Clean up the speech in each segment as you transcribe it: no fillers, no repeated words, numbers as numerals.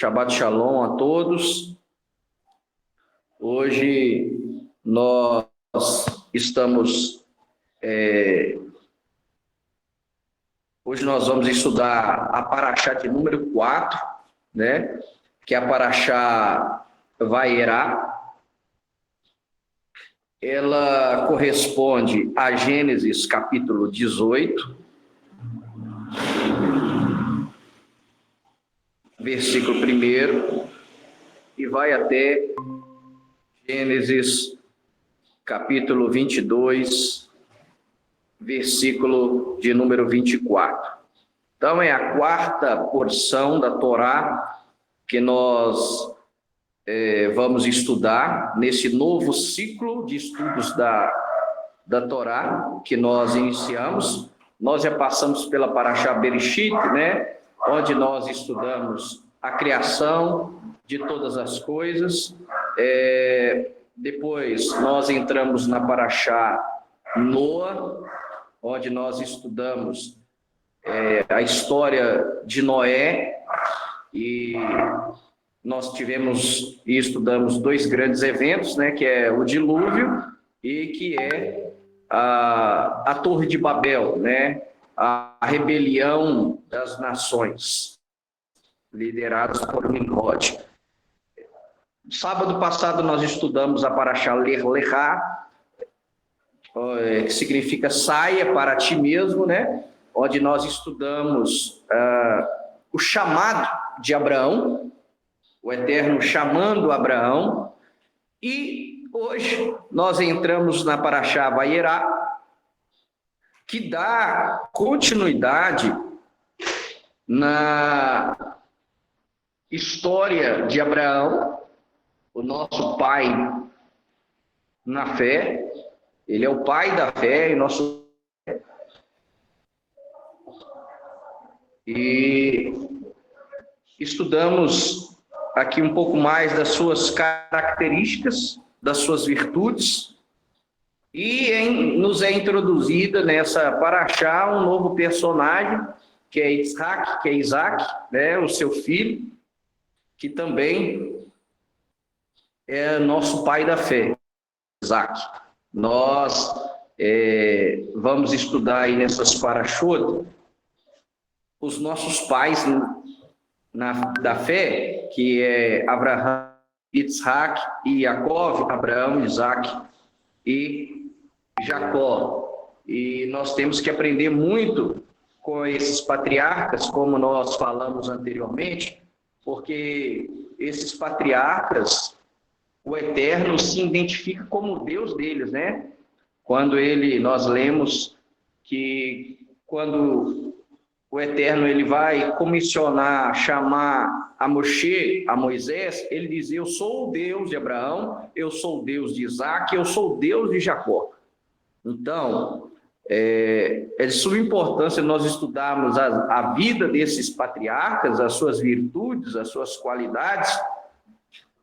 Shabbat Shalom a todos. Hoje nós estamos... Hoje nós vamos estudar a Parashá de número 4, né? Que é a Parashá Vayera. Ela corresponde a Gênesis capítulo 18, versículo 1, e vai até Gênesis capítulo 22, versículo de número 24. Então é a quarta porção da Torá que nós vamos estudar nesse novo ciclo de estudos da Torá que nós iniciamos. Nós já passamos pela Parashá Bereshit, né? Onde nós estudamos a criação de todas as coisas. Depois nós entramos na Parashá Noa, onde nós estudamos a história de Noé, e nós tivemos e estudamos dois grandes eventos, né, que é o dilúvio e que é a Torre de Babel, né, a rebelião das nações, lideradas por Nimrod. Sábado passado nós estudamos a Parashá Lech Lechá, que significa saia para ti mesmo, né? Onde nós estudamos o chamado de Abraão, o Eterno chamando Abraão, e hoje nós entramos na Parashá Vayera, que dá continuidade na história de Abraão, o nosso pai na fé. Ele é o pai da fé, e estudamos aqui um pouco mais das suas características, das suas virtudes, e nos é introduzida nessa Parashá um novo personagem, que é Isaac, né, o seu filho, que também é nosso pai da fé, Isaac. Nós vamos estudar aí nessas Parashot os nossos pais da fé, que é Abraão, Isaac e Jacó, Abraão, Isaac e Jacó. E nós temos que aprender muito com esses patriarcas, como nós falamos anteriormente, porque esses patriarcas, o Eterno se identifica como o Deus deles, né? Quando nós lemos que quando o Eterno ele vai comissionar, chamar a Moisés, ele diz: eu sou o Deus de Abraão, eu sou o Deus de Isaac, eu sou o Deus de Jacó. Então, é de suma importância nós estudarmos a vida desses patriarcas, as suas virtudes, as suas qualidades,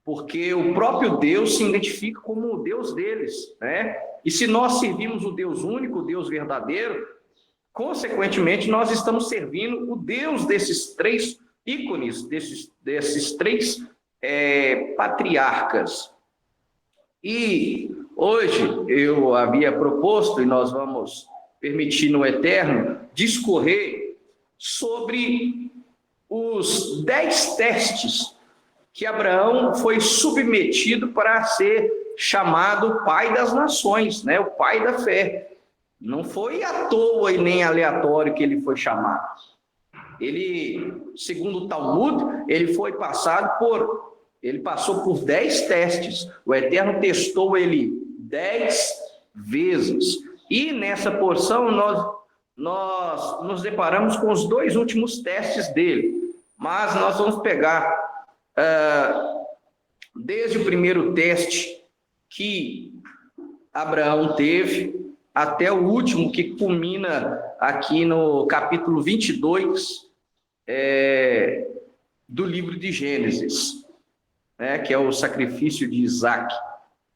porque o próprio Deus se identifica como o Deus deles, né? E se nós servimos o Deus único, o Deus verdadeiro, consequentemente nós estamos servindo o Deus desses três ícones, desses três patriarcas. E hoje eu havia proposto, e nós vamos permitir no Eterno, discorrer sobre os 10 testes que Abraão foi submetido para ser chamado pai das nações, né? O pai da fé. Não foi à toa e nem aleatório que ele foi chamado. Ele, segundo o Talmud, ele passou por 10 testes. O Eterno testou ele 10 vezes. E nessa porção nós nos deparamos com os dois últimos testes dele. Mas nós vamos pegar desde o primeiro teste que Abraão teve até o último, que culmina aqui no capítulo 22 do livro de Gênesis, né, que é o sacrifício de Isaac.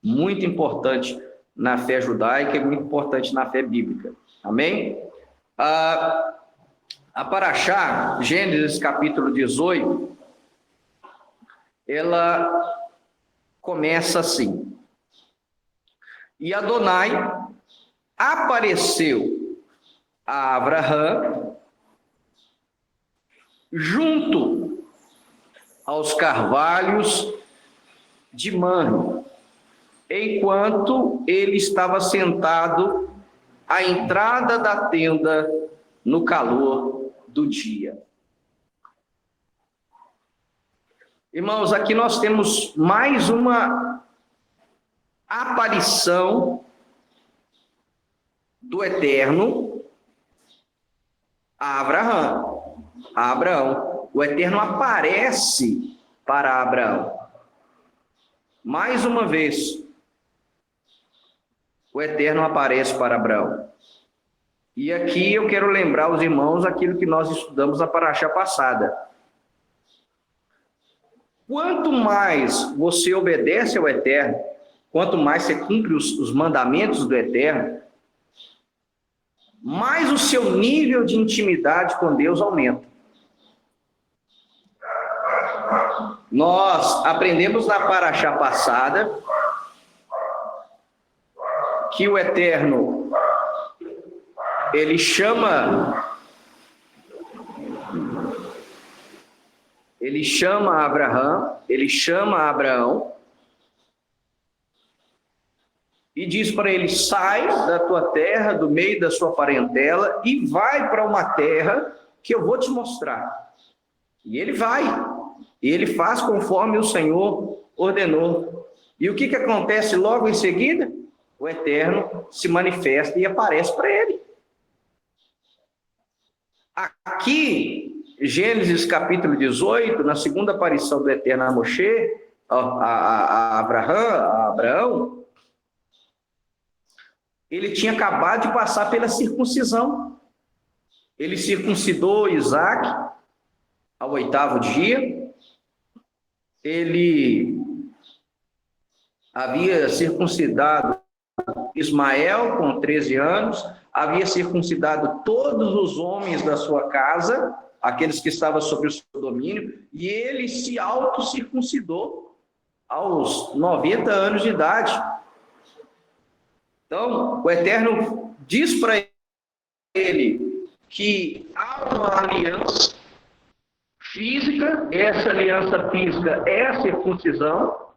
Muito importante na fé judaica e muito importante na fé bíblica. Amém? A Parashá, Gênesis capítulo 18, ela começa assim: e Adonai apareceu a Abraão junto aos carvalhos de Mamre, enquanto ele estava sentado à entrada da tenda no calor do dia. Irmãos, aqui nós temos mais uma aparição do Eterno a Abraão. O Eterno aparece para Abraão. Mais uma vez, o Eterno aparece para Abraão. E aqui eu quero lembrar os irmãos aquilo que nós estudamos na paraxá passada. Quanto mais você obedece ao Eterno, quanto mais você cumpre os mandamentos do Eterno, mais o seu nível de intimidade com Deus aumenta. Nós aprendemos na paraxá passada que o Eterno, ele chama Abraão e diz para ele: sai da tua terra, do meio da sua parentela, e vai para uma terra que eu vou te mostrar. E ele vai, e ele faz conforme o Senhor ordenou. E o que acontece logo em seguida? O Eterno se manifesta e aparece para ele. Aqui, Gênesis capítulo 18, na segunda aparição do Eterno a Moshe, a Abraão, ele tinha acabado de passar pela circuncisão. Ele circuncidou Isaac ao 8º dia. Ele havia circuncidado Ismael com 13 anos, havia circuncidado todos os homens da sua casa, aqueles que estavam sob o seu domínio, e ele se auto-circuncidou aos 90 anos de idade. Então, o Eterno diz para ele que há uma aliança física, essa aliança física é a circuncisão,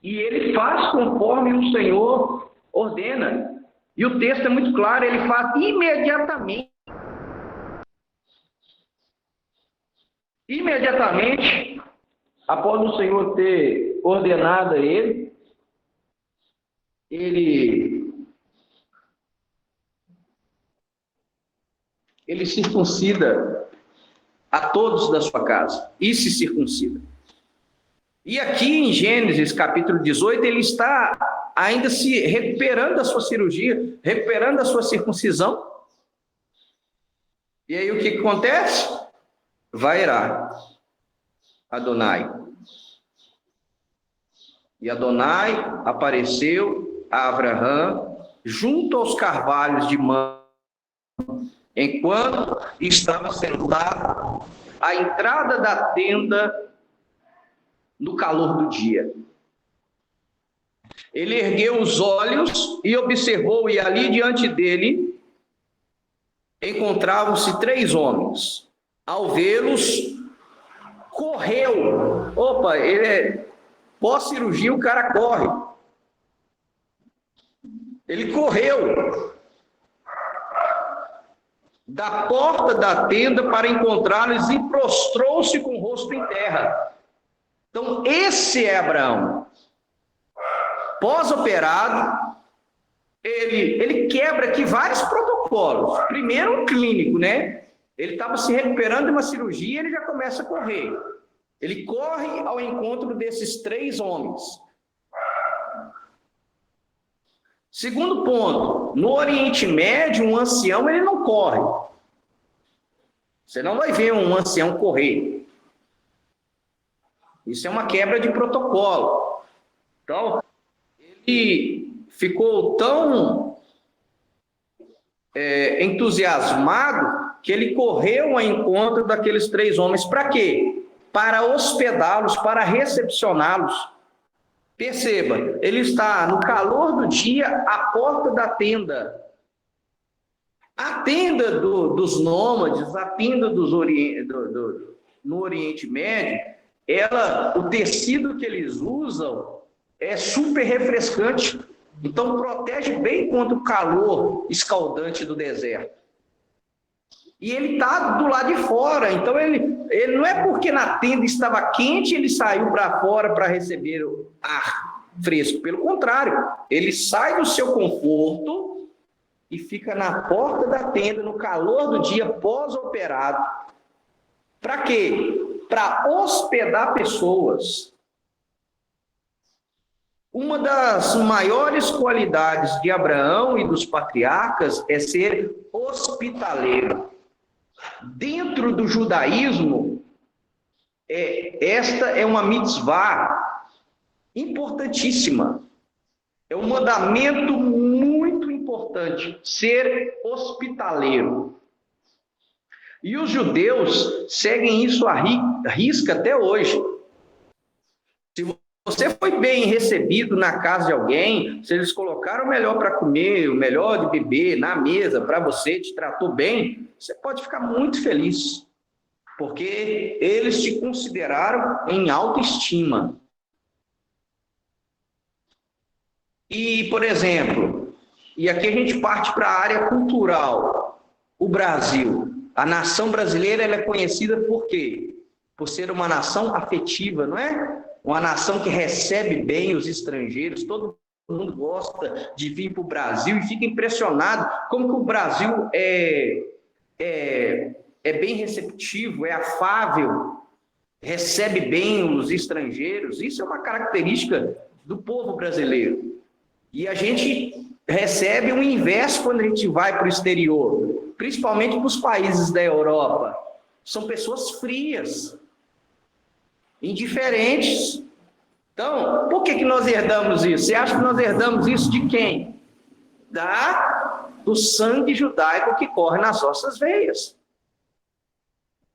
e ele faz conforme o Senhor ordena. E o texto é muito claro, ele faz imediatamente. Imediatamente, após o Senhor ter ordenado a ele, ele circuncida a todos da sua casa, e se circuncida. E aqui em Gênesis capítulo 18, ele está ainda se recuperando da sua cirurgia, recuperando da sua circuncisão. E aí o que acontece? Vairá Adonai. E Adonai apareceu a Abraão junto aos carvalhos de Mamre, enquanto estava sentado à entrada da tenda no calor do dia. Ele ergueu os olhos e observou, e ali diante dele encontravam-se 3 homens. Ao vê-los, correu. Opa, pós-cirurgia o cara corre. Ele correu da porta da tenda para encontrá-los e prostrou-se com o rosto em terra. Então, esse é Abraão. Pós-operado, ele quebra aqui vários protocolos. Primeiro, um clínico, né? Ele estava se recuperando de uma cirurgia, ele já começa a correr. Ele corre ao encontro desses 3 homens. Segundo ponto, no Oriente Médio, um ancião, ele não corre. Você não vai ver um ancião correr. Isso é uma quebra de protocolo. Então, ele ficou tão entusiasmado que ele correu ao encontro daqueles 3 homens. Para quê? para hospedá-los, para recepcioná-los. Perceba, ele está no calor do dia à porta da tenda. A tenda dos nômades, a tenda no Oriente Médio, o tecido que eles usam é super refrescante, então protege bem contra o calor escaldante do deserto. E ele está do lado de fora, então ele não é porque na tenda estava quente, ele saiu para fora para receber o ar fresco. Pelo contrário, ele sai do seu conforto e fica na porta da tenda, no calor do dia pós-operado. Para quê? Para hospedar pessoas. Uma das maiores qualidades de Abraão e dos patriarcas é ser hospitaleiro. Dentro do judaísmo, esta é uma mitzvah importantíssima. É um mandamento muito importante, ser hospitaleiro. E os judeus seguem isso à risca até hoje. Se você foi bem recebido na casa de alguém, se eles colocaram o melhor para comer, o melhor de beber na mesa para você, te tratou bem, você pode ficar muito feliz, porque eles te consideraram em autoestima. E, por exemplo, e aqui a gente parte para a área cultural, o Brasil. A nação brasileira ela é conhecida por quê? Por ser uma nação afetiva, não é? Uma nação que recebe bem os estrangeiros, todo mundo gosta de vir para o Brasil e fica impressionado como que o Brasil é bem receptivo, é afável, recebe bem os estrangeiros. Isso é uma característica do povo brasileiro. E a gente recebe o inverso quando a gente vai para o exterior, principalmente para os países da Europa. São pessoas frias, indiferentes. Então, por que nós herdamos isso? Você acha que nós herdamos isso de quem? Do sangue judaico que corre nas nossas veias.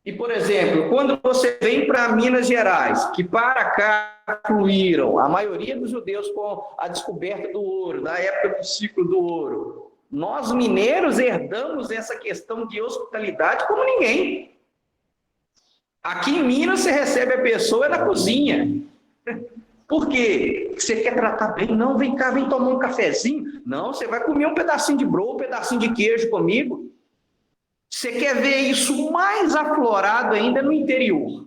E, por exemplo, quando você vem para Minas Gerais, que para cá fluíram a maioria dos judeus com a descoberta do ouro, da época do ciclo do ouro, nós mineiros herdamos essa questão de hospitalidade como ninguém. Aqui em Minas você recebe a pessoa na cozinha. Por quê? Você quer tratar bem? Não, vem cá, vem tomar um cafezinho. Não, você vai comer um pedacinho de broa, um pedacinho de queijo comigo. Você quer ver isso mais aflorado ainda no interior.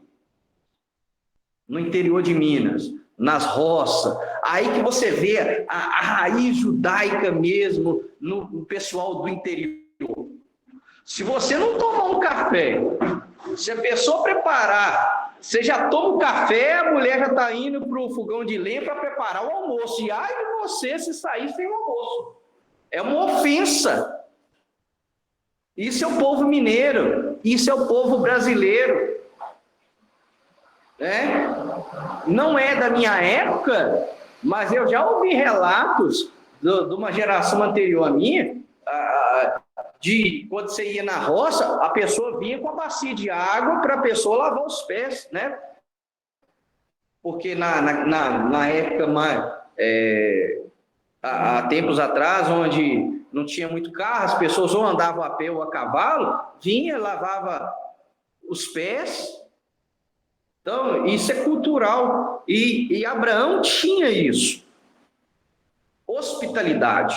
No interior de Minas, nas roças. Aí que você vê a raiz judaica mesmo no pessoal do interior. Se você não tomar um café, se a pessoa preparar, você já toma o café, a mulher já está indo para o fogão de lenha para preparar o almoço. E ai de você se sair sem o almoço. É uma ofensa. Isso é o povo mineiro, isso é o povo brasileiro. Não é da minha época, mas eu já ouvi relatos de uma geração anterior à minha, de quando você ia na roça, a pessoa vinha com a bacia de água para a pessoa lavar os pés, né? Porque na época, há tempos atrás, onde não tinha muito carro, as pessoas ou andavam a pé ou a cavalo, vinha, lavava os pés. Então, isso é cultural. E Abraão tinha isso. Hospitalidade.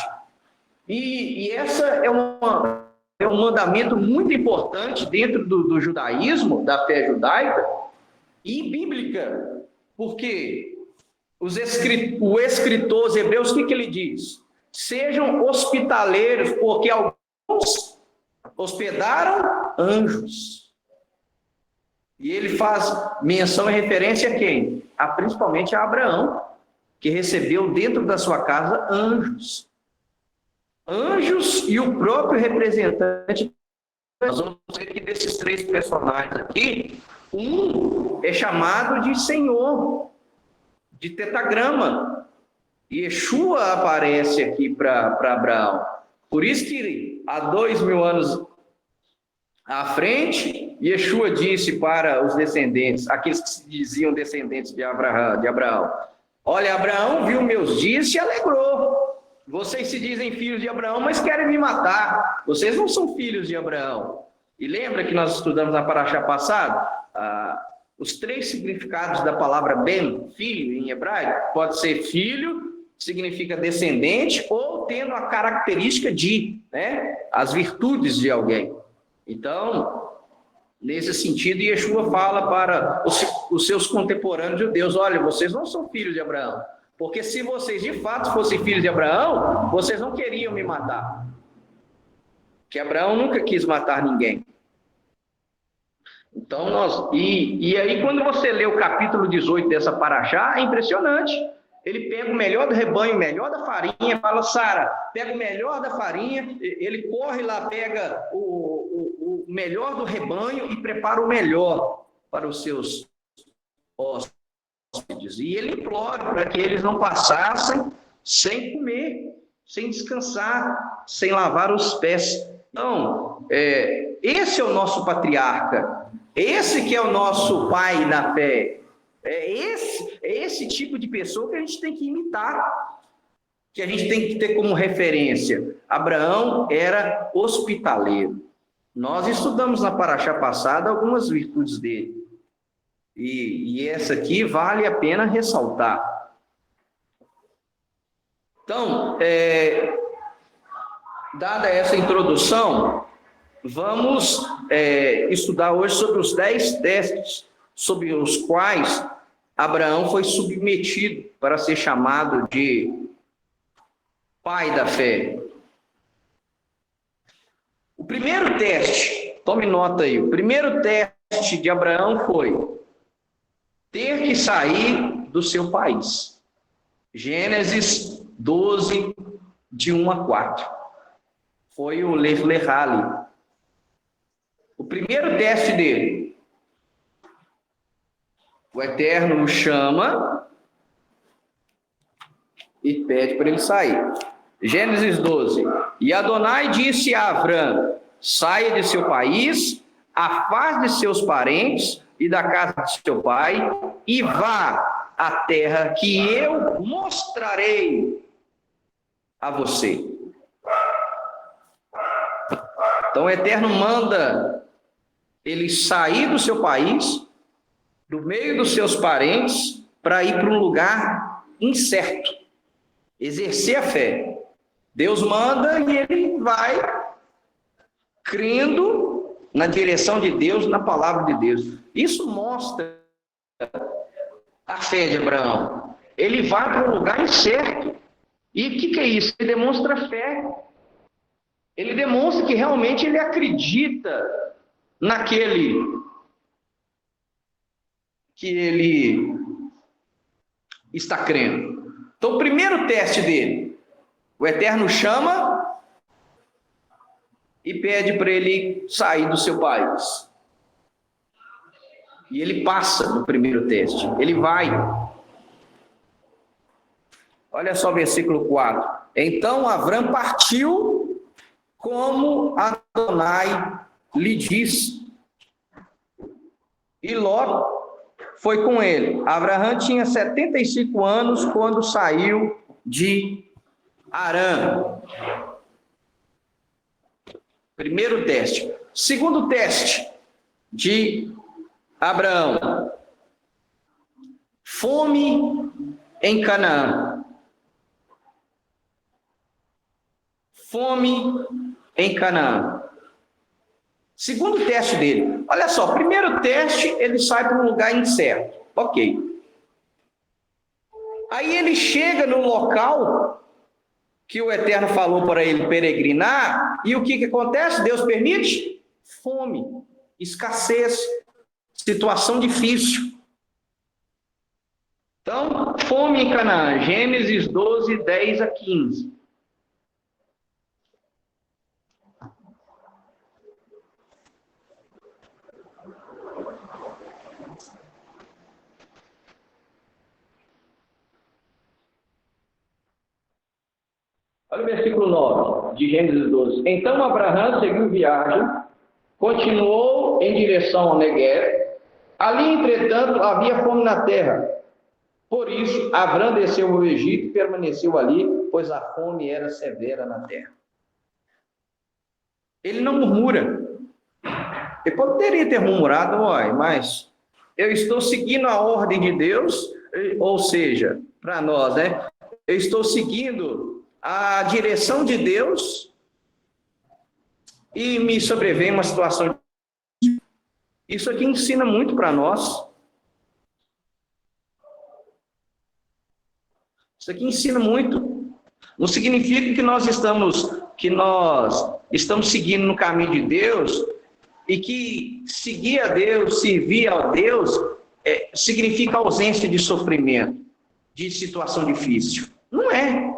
E essa é um mandamento muito importante dentro do judaísmo, da fé judaica e bíblica. Porque o escritor aos Hebreus, o que ele diz? Sejam hospitaleiros, porque alguns hospedaram anjos. E ele faz menção e referência a quem? Principalmente a Abraão, que recebeu dentro da sua casa anjos. Anjos e o próprio representante. Nós vamos ver que desses três personagens aqui, um é chamado de Senhor, de tetagrama. Yeshua aparece aqui para Abraão. Por isso que há 2000 anos à frente, Yeshua disse para os descendentes, aqueles que se diziam descendentes de Abraão: olha, Abraão viu meus dias e se alegrou. Vocês se dizem filhos de Abraão, mas querem me matar. Vocês não são filhos de Abraão. E lembra que nós estudamos na paraxá passada? Os 3 significados da palavra ben, filho, em hebraico. Pode ser filho, significa descendente, ou tendo a característica de, né, as virtudes de alguém. Então, nesse sentido, Yeshua fala para os seus contemporâneos judeus: olha, vocês não são filhos de Abraão, porque se vocês de fato fossem filhos de Abraão, vocês não queriam me matar. Que Abraão nunca quis matar ninguém. Então, e aí quando você lê o capítulo 18 dessa paraxá, é impressionante. Ele pega o melhor do rebanho, o melhor da farinha, fala: Sara, pega o melhor da farinha, ele corre lá, pega o melhor do rebanho e prepara o melhor para os seus hóspedes. E ele implora para que eles não passassem sem comer, sem descansar, sem lavar os pés. Então, esse é o nosso patriarca, esse que é o nosso pai na fé. É esse tipo de pessoa que a gente tem que imitar, que a gente tem que ter como referência. Abraão era hospitaleiro. Nós estudamos na paraxá passada algumas virtudes dele. E essa aqui vale a pena ressaltar. Então, dada essa introdução, vamos estudar hoje sobre os 10 testes sobre os quais Abraão foi submetido para ser chamado de pai da fé. O primeiro teste, tome nota aí, o primeiro teste de Abraão foi ter que sair do seu país. Gênesis 12, de 1 a 4. Foi o Lech Lechá ali. O primeiro teste dele. O Eterno o chama e pede para ele sair. Gênesis 12. E Adonai disse a Abrão: saia de seu país, afaste de seus parentes e da casa de seu pai, e vá à terra que eu mostrarei a você. Então o Eterno manda ele sair do seu país, do meio dos seus parentes, para ir para um lugar incerto, exercer a fé. Deus manda e ele vai crendo na direção de Deus, na palavra de Deus. Isso mostra a fé de Abraão. Ele vai para um lugar incerto. E o que é isso? Ele demonstra fé. Ele demonstra que realmente ele acredita naquele que ele está crendo. Então, o primeiro teste dele, o Eterno chama e pede para ele sair do seu país. E ele passa no primeiro teste. Ele vai. Olha só o versículo 4. Então Abrão partiu como Adonai lhe disse. E Ló foi com ele. Abraão tinha 75 anos quando saiu de Harã. Primeiro teste. Segundo teste de Abraão. Fome em Canaã. Fome em Canaã. Segundo teste dele. Olha só, primeiro teste, ele sai para um lugar incerto. Ok. Aí ele chega no local que o Eterno falou para ele peregrinar, e o que acontece? Deus permite? Fome, escassez, situação difícil. Então, fome em Canaã, Gênesis 12, 10 a 15. Olha o versículo 9 de Gênesis 12. Então Abraão seguiu viagem continuou em direção ao Negueb. Ali, entretanto, havia fome na terra. Por isso, Abrão desceu ao Egito e permaneceu ali, pois a fome era severa na terra. Ele não murmura. Ele poderia ter murmurado, mas eu estou seguindo a ordem de Deus, ou seja, para nós, né? Eu estou seguindo a direção de Deus e me sobrevém uma situação. Isso aqui ensina muito para nós. Isso aqui ensina muito. Não significa que nós estamos seguindo no caminho de Deus e que seguir a Deus, servir a Deus, significa ausência de sofrimento, de situação difícil. Não é.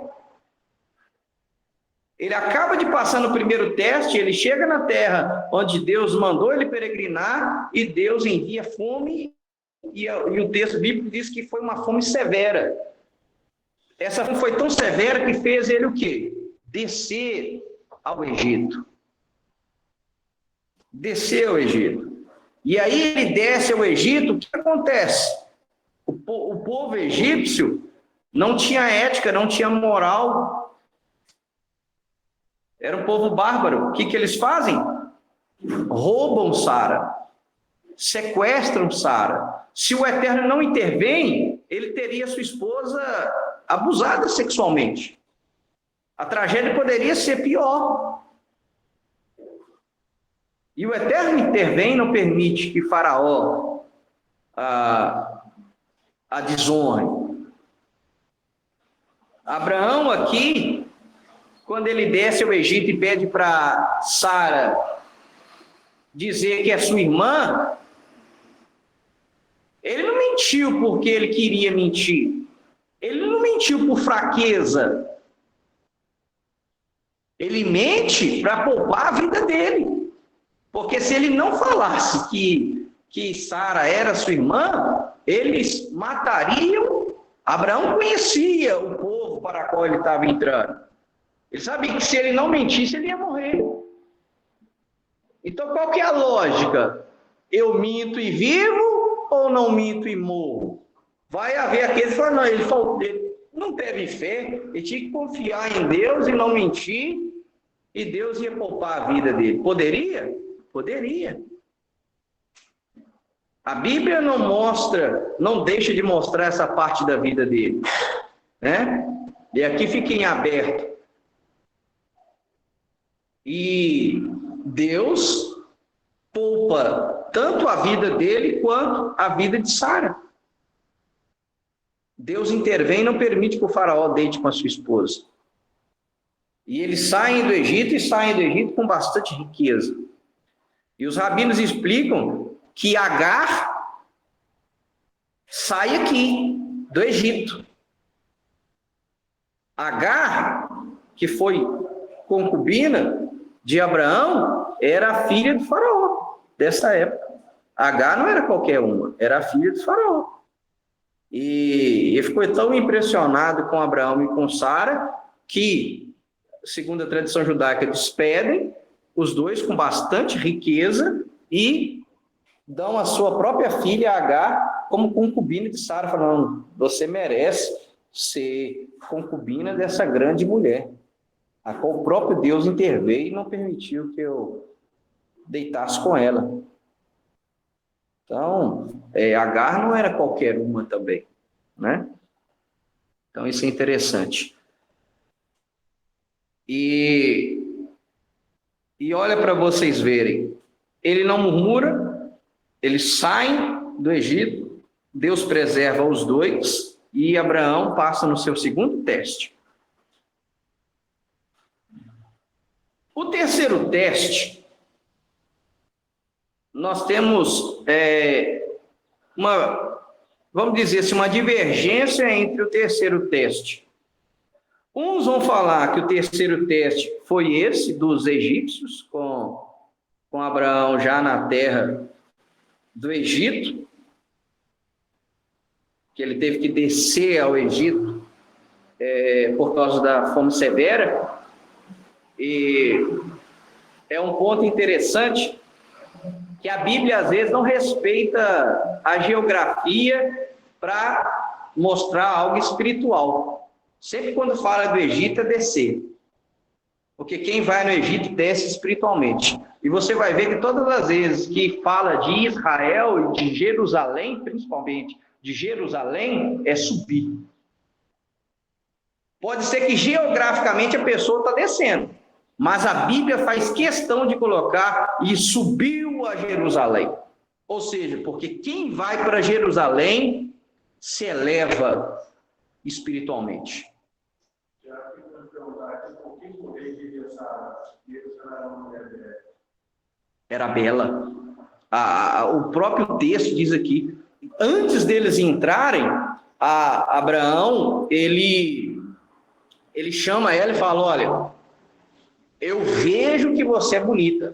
Ele acaba de passar no primeiro teste, ele chega na terra onde Deus mandou ele peregrinar e Deus envia fome e o texto bíblico diz que foi uma fome severa. Essa fome foi tão severa que fez ele o quê? Descer ao Egito. Descer ao Egito. E aí ele desce ao Egito, o que acontece? O povo egípcio não tinha ética, não tinha moral. Era um povo bárbaro. O que eles fazem? Roubam Sara. Sequestram Sara. Se o Eterno não intervém, ele teria sua esposa abusada sexualmente. A tragédia poderia ser pior. E o Eterno intervém e não permite que Faraó a desonre. Abraão aqui, quando ele desce ao Egito e pede para Sara dizer que é sua irmã, ele não mentiu porque ele queria mentir. Ele não mentiu por fraqueza. Ele mente para poupar a vida dele. Porque se ele não falasse que Sara era sua irmã, eles matariam. Abraão conhecia o povo para o qual ele estava entrando. Ele sabia que se ele não mentisse, ele ia morrer. Então, qual que é a lógica? Eu minto e vivo ou não minto e morro? Vai haver aqueles que falam, não, ele não teve fé, ele tinha que confiar em Deus e não mentir, e Deus ia poupar a vida dele. Poderia? Poderia. A Bíblia não deixa de mostrar essa parte da vida dele, né? E aqui fica em aberto. E Deus poupa tanto a vida dele quanto a vida de Sara. Deus intervém e não permite que o faraó deite com a sua esposa. E eles saem do Egito com bastante riqueza. E os rabinos explicam que Agar sai aqui do Egito. Agar, que foi concubina de Abraão, era a filha do faraó dessa época. Agar não era qualquer uma, era a filha do faraó. E ele ficou tão impressionado com Abraão e com Sara que, segundo a tradição judaica, despedem os dois com bastante riqueza e dão a sua própria filha, Agar, como concubina de Sara, falando, você merece ser concubina dessa grande mulher, a qual o próprio Deus interveio e não permitiu que eu deitasse com ela. Então, Agar não era qualquer uma também, né? Então, isso é interessante. E olha para vocês verem, ele não murmura, eles saem do Egito, Deus preserva os dois e Abraão passa no seu segundo teste. O terceiro teste, nós temos vamos dizer assim, uma divergência entre o terceiro teste. Uns vão falar que o terceiro teste foi esse dos egípcios, com Abraão já na terra do Egito, que ele teve que descer ao Egito por causa da fome severa. E é um ponto interessante, que a Bíblia às vezes não respeita a geografia para mostrar algo espiritual. Sempre quando fala do Egito é descer. Porque quem vai no Egito desce espiritualmente. E você vai ver que todas as vezes que fala de Israel e de Jerusalém, principalmente de Jerusalém, é subir. Pode ser que geograficamente a pessoa está descendo, mas a Bíblia faz questão de colocar e subiu a Jerusalém. Ou seja, porque quem vai para Jerusalém se eleva espiritualmente. Era bela. O próprio texto diz aqui, antes deles entrarem, Abraão, ele chama ela e fala, olha, eu vejo que você é bonita.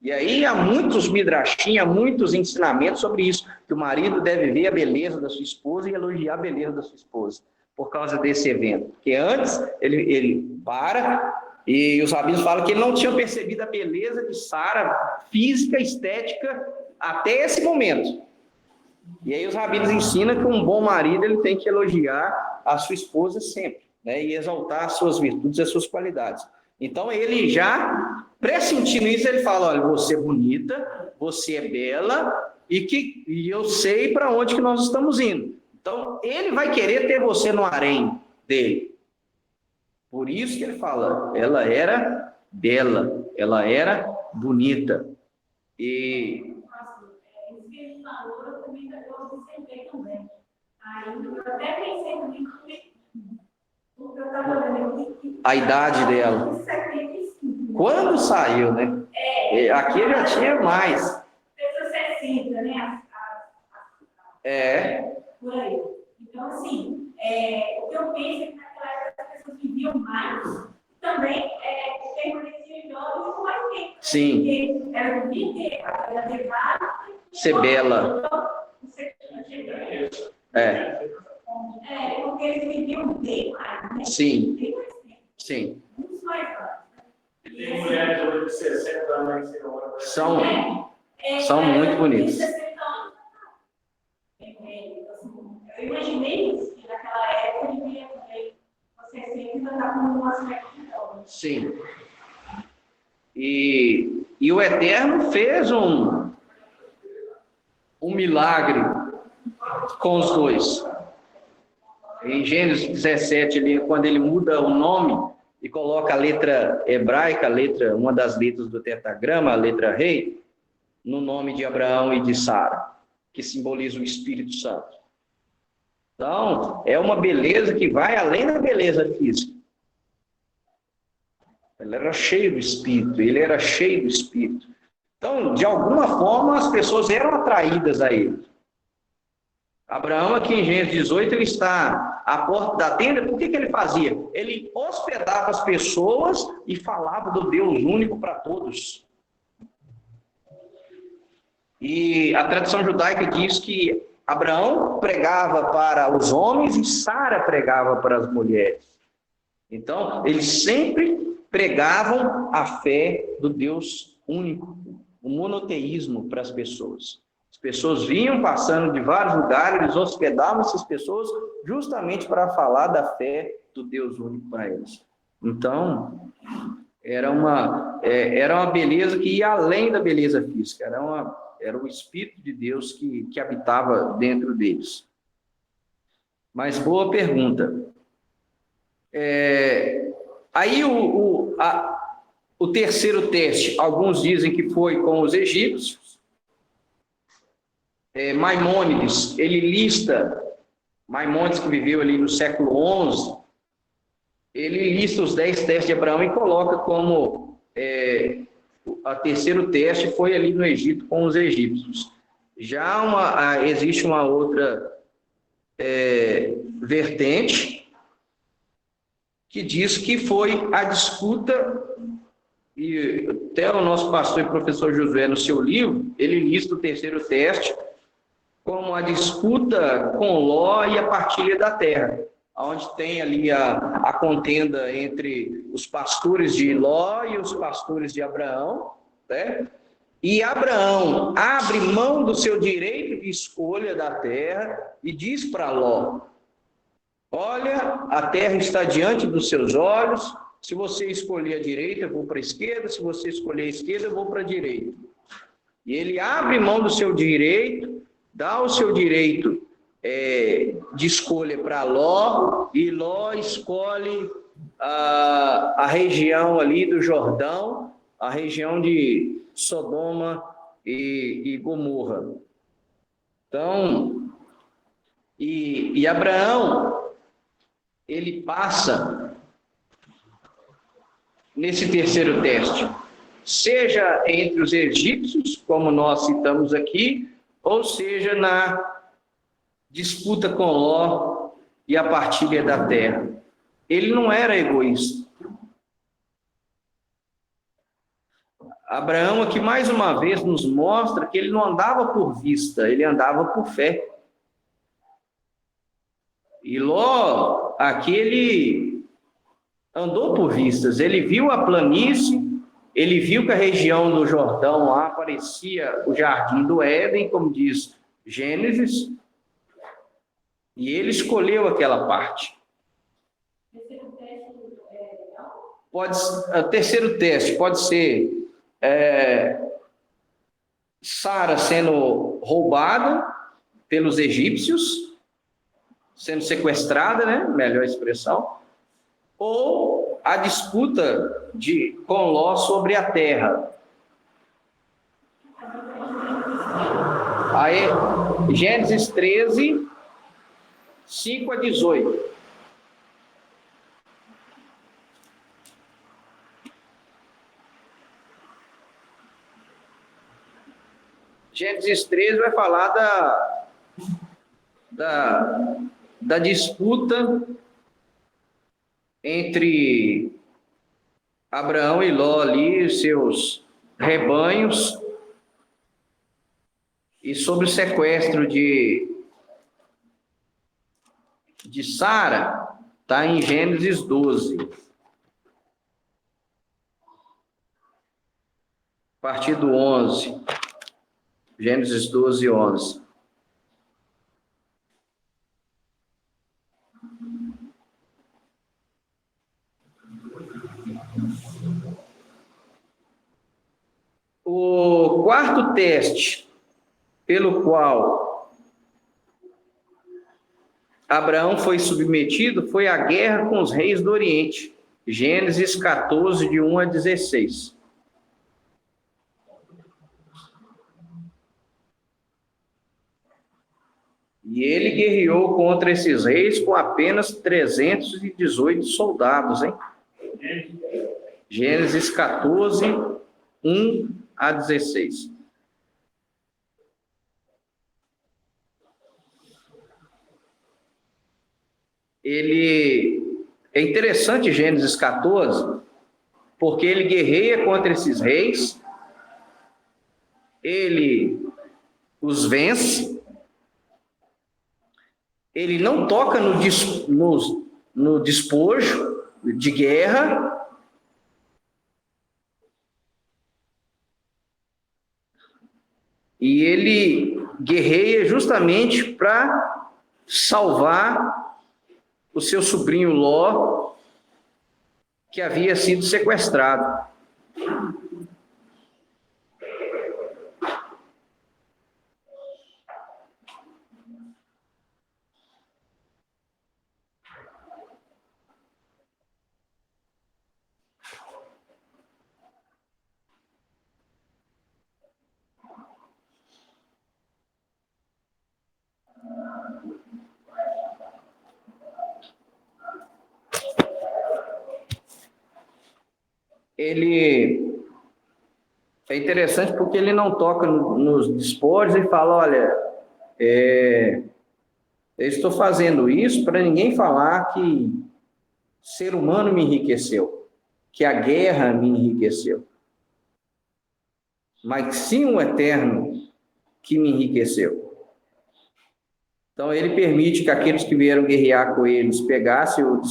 E aí há muitos midrashim, há muitos ensinamentos sobre isso, que o marido deve ver a beleza da sua esposa e elogiar a beleza da sua esposa, por causa desse evento. Porque antes ele para, e os rabinos falam que ele não tinha percebido a beleza de Sara, física, estética, até esse momento. E aí os rabinos ensinam que um bom marido ele tem que elogiar a sua esposa sempre, né, e exaltar as suas virtudes e as suas qualidades. Então ele já, pressentindo isso, ele fala, olha, você é bonita, você é bela, e eu sei para onde que nós estamos indo. Então ele vai querer ter você no harém dele. Por isso que ele fala, ela era bela, ela era bonita. E... a idade dela. Quando saiu, né? Aqui já tinha mais. 60, né? Por aí. Então, assim, o que eu penso é que naquela época as pessoas viviam mais, também permaneciam jovens com mais tempo. Sim. Porque era o dia inteiro, era levar. Ser bela. Porque eles viviam bem mais, né? Sim. Bem mais tempo. Sim. Muitos mais anos. E tem mulheres hoje de 60 anos que São muito bonitas. Eu imaginei isso, que naquela época devia ter você sempre estar com um aspecto de jovem. Sim. E o Eterno fez um milagre com os dois. Em Gênesis 17, quando ele muda o nome e coloca a letra hebraica, uma das letras do tetagrama, a letra rei, no nome de Abraão e de Sara, que simboliza o Espírito Santo. Então, é uma beleza que vai além da beleza física. Ele era cheio do Espírito, ele era cheio do Espírito. Então, de alguma forma, as pessoas eram atraídas a ele. Abraão, aqui em Gênesis 18, ele está à porta da tenda. Por que ele fazia? Ele hospedava as pessoas e falava do Deus único para todos. E a tradição judaica diz que Abraão pregava para os homens e Sara pregava para as mulheres. Então, eles sempre pregavam a fé do Deus único, o monoteísmo para as pessoas. As pessoas vinham passando de vários lugares, eles hospedavam essas pessoas justamente para falar da fé do Deus único para eles. Então, era uma beleza que ia além da beleza física, era o Espírito de Deus que habitava dentro deles. Mas boa pergunta. Aí o terceiro teste, alguns dizem que foi com os egípcios. Maimônides, Maimônides que viveu ali no século XI, ele lista os 10 testes de Abraão e coloca como a terceiro teste foi ali no Egito com os egípcios. Já existe uma outra vertente que diz que foi a disputa, e até o nosso pastor e professor Josué, no seu livro, ele lista o terceiro teste como a disputa com Ló e a partilha da terra, onde tem ali a contenda entre os pastores de Ló e os pastores de Abraão, né? E Abraão abre mão do seu direito de escolha da terra e diz para Ló: olha, a terra está diante dos seus olhos. Se você escolher a direita, eu vou para a esquerda. Se você escolher a esquerda, eu vou para a direita. E ele abre mão do seu direito, dá o seu direito de escolha para Ló, e Ló escolhe a região ali do Jordão, a região de Sodoma e Gomorra. Então, e Abraão, ele passa nesse terceiro teste, seja entre os egípcios, como nós citamos aqui, ou seja na disputa com Ló e a partilha da terra. Ele não era egoísta. Abraão aqui mais uma vez nos mostra que ele não andava por vista, ele andava por fé. E Ló, aqui ele andou por vistas, ele viu a planície, ele viu que a região do Jordão lá parecia o jardim do Éden, como diz Gênesis, e ele escolheu aquela parte. O terceiro teste pode ser Sara sendo roubada pelos egípcios, sendo sequestrada, né? Melhor expressão, ou a disputa com Ló sobre a terra. Aí, Gênesis 13, 5 a 18. Gênesis 13 vai falar da disputa entre Abraão e Ló ali, seus rebanhos, e sobre o sequestro de Sara, está em Gênesis 12. A partir do 11. Gênesis 12, 11. O quarto teste pelo qual Abraão foi submetido foi a guerra com os reis do Oriente. Gênesis 14, de 1 a 16. E ele guerreou contra esses reis com apenas 318 soldados, hein? Gênesis 14, 1 a 16. É interessante Gênesis 14, porque ele guerreia contra esses reis, ele os vence, ele não toca no despojo de guerra, e ele guerreia justamente para salvar o seu sobrinho Ló, que havia sido sequestrado. Ele é interessante porque ele não toca nos despojos e fala, olha, eu estou fazendo isso para ninguém falar que ser humano me enriqueceu, que a guerra me enriqueceu, mas sim um eterno que me enriqueceu. Então ele permite que aqueles que vieram guerrear com eles pegassem o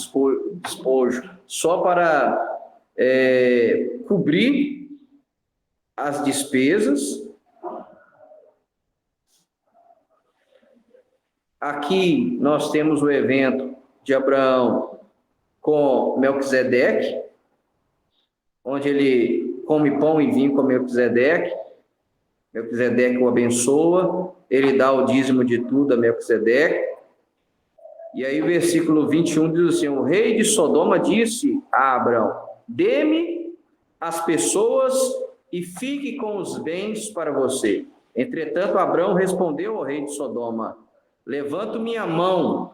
despojo só para cobrir as despesas. Aqui nós temos o evento de Abraão com Melquisedeque, onde ele come pão e vinho com Melquisedeque. Melquisedeque o abençoa, ele dá o dízimo de tudo a Melquisedeque. E aí o versículo 21 diz assim: o rei de Sodoma disse a Abraão: dê-me as pessoas e fique com os bens para você. Entretanto, Abraão respondeu ao rei de Sodoma: levanto minha mão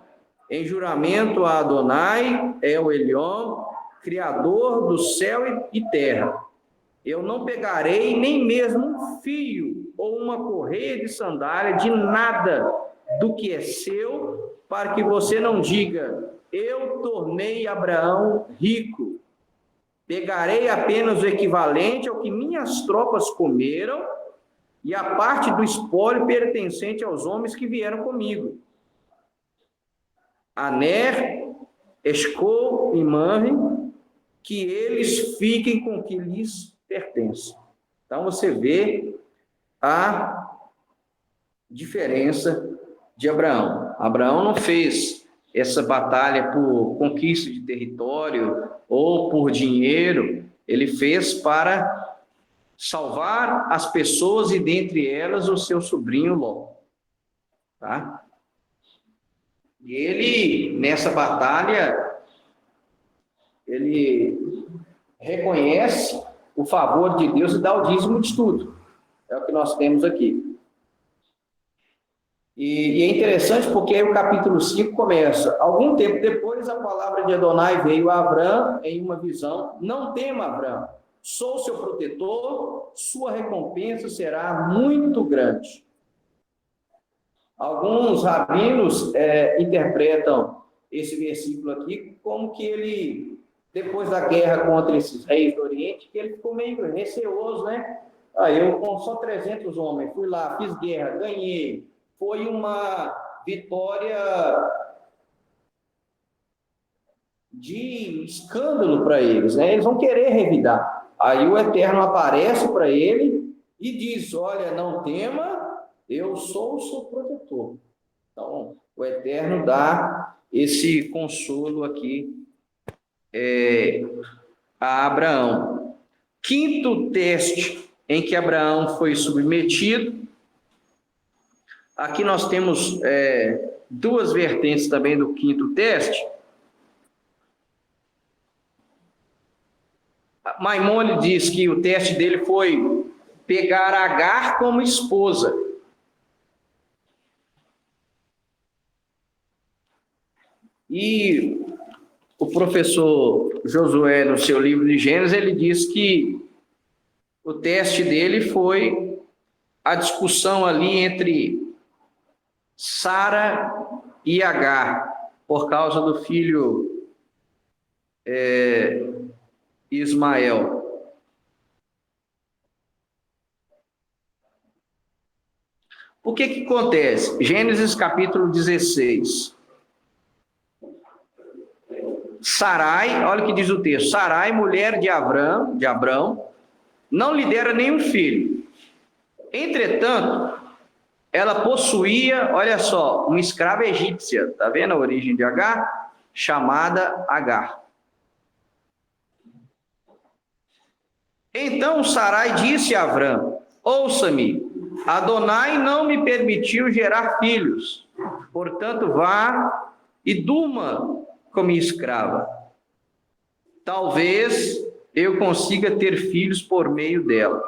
em juramento a Adonai, El Elyon, Criador do céu e terra. Eu não pegarei nem mesmo um fio ou uma correia de sandália de nada do que é seu, para que você não diga: eu tornei Abraão rico. Pegarei apenas o equivalente ao que minhas tropas comeram e a parte do espólio pertencente aos homens que vieram comigo. Aner, Escol e Manre, que eles fiquem com o que lhes pertence. Então você vê a diferença de Abraão. Abraão não fez essa batalha por conquista de território ou por dinheiro, ele fez para salvar as pessoas e dentre elas o seu sobrinho Ló. Tá? E ele, nessa batalha, ele reconhece o favor de Deus e dá o dízimo de tudo. É o que nós temos aqui. E é interessante porque aí o capítulo 5 começa: algum tempo depois a palavra de Adonai veio a Abrão em uma visão: não tema, Abrão, sou seu protetor, sua recompensa será muito grande. Alguns rabinos interpretam esse versículo aqui como que ele, depois da guerra contra esses reis do Oriente, que ele ficou meio receoso, né? Eu com só 300 homens fui lá, fiz guerra, ganhei. Foi uma vitória de escândalo para eles, né? Eles vão querer revidar. Aí o Eterno aparece para ele e diz: olha, não tema, eu sou o seu protetor. Então, o Eterno dá esse consolo aqui a Abraão. Quinto teste em que Abraão foi submetido. Aqui nós temos duas vertentes também do quinto teste. Maimônides diz que o teste dele foi pegar Agar como esposa. E o professor Josué, no seu livro de Gênesis, ele diz que o teste dele foi a discussão ali entre Sara e Agar, por causa do filho Ismael. O que acontece? Gênesis capítulo 16. Sarai, olha o que diz o texto: Sarai, mulher de Abrão, não lhe dera nenhum filho. Entretanto, ela possuía, olha só, uma escrava egípcia, está vendo a origem de Agar? Chamada Agar. Então Sarai disse a Abrão: ouça-me, Adonai não me permitiu gerar filhos, portanto vá e durma com minha escrava. Talvez eu consiga ter filhos por meio dela.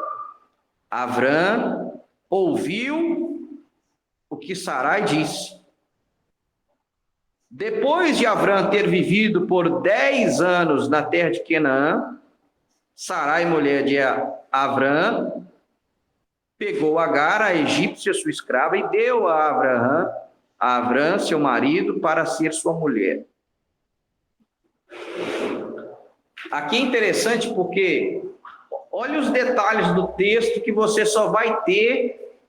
Abrão ouviu o que Sarai disse. Depois de Abrão ter vivido por 10 anos na terra de Canaã, Sarai, mulher de Abrão, pegou Agar, a egípcia, sua escrava, e deu a Abrão, seu marido, para ser sua mulher. Aqui é interessante porque olha os detalhes do texto que você só vai ter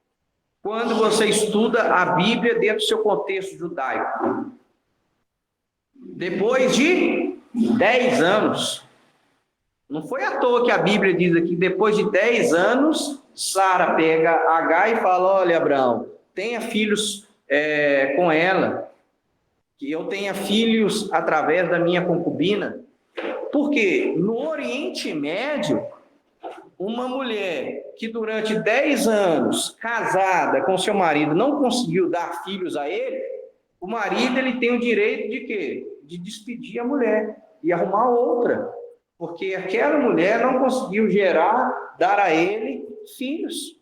quando você estuda a Bíblia dentro do seu contexto judaico. Depois de 10 anos, Não foi à toa que a Bíblia diz aqui, depois de 10 anos, Sara pega Agar e fala, olha, Abraão, tenha filhos com ela, que eu tenha filhos através da minha concubina. Porque no Oriente Médio, uma mulher que durante 10 anos, casada com seu marido, não conseguiu dar filhos a ele, o marido ele tem o direito de quê? De despedir a mulher e arrumar outra. Porque aquela mulher não conseguiu dar a ele filhos.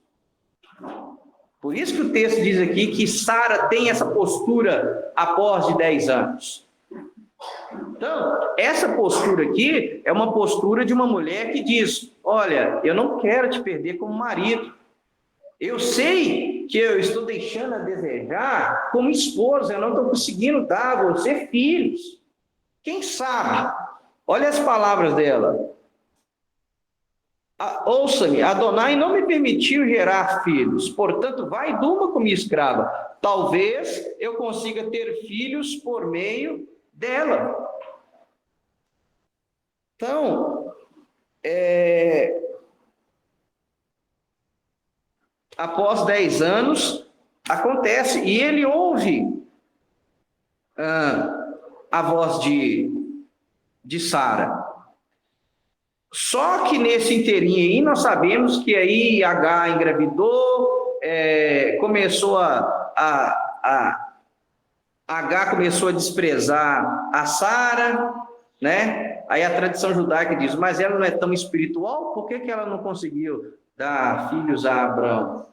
Por isso que o texto diz aqui que Sara tem essa postura após de 10 anos. Então, essa postura aqui é uma postura de uma mulher que diz, olha, eu não quero te perder como marido. Eu sei que eu estou deixando a desejar como esposa, eu não estou conseguindo dar a você filhos. Quem sabe? Olha as palavras dela. Ouça-me, Adonai não me permitiu gerar filhos, portanto, vai e durma com minha escrava. Talvez eu consiga ter filhos por meio dela. Então, após 10 anos, acontece, e ele ouve a voz de Sara. Só que nesse inteirinho aí, nós sabemos que aí Agar engravidou, começou Agar começou a desprezar a Sara, né? Aí a tradição judaica diz, mas ela não é tão espiritual, por que ela não conseguiu dar filhos a Abraão?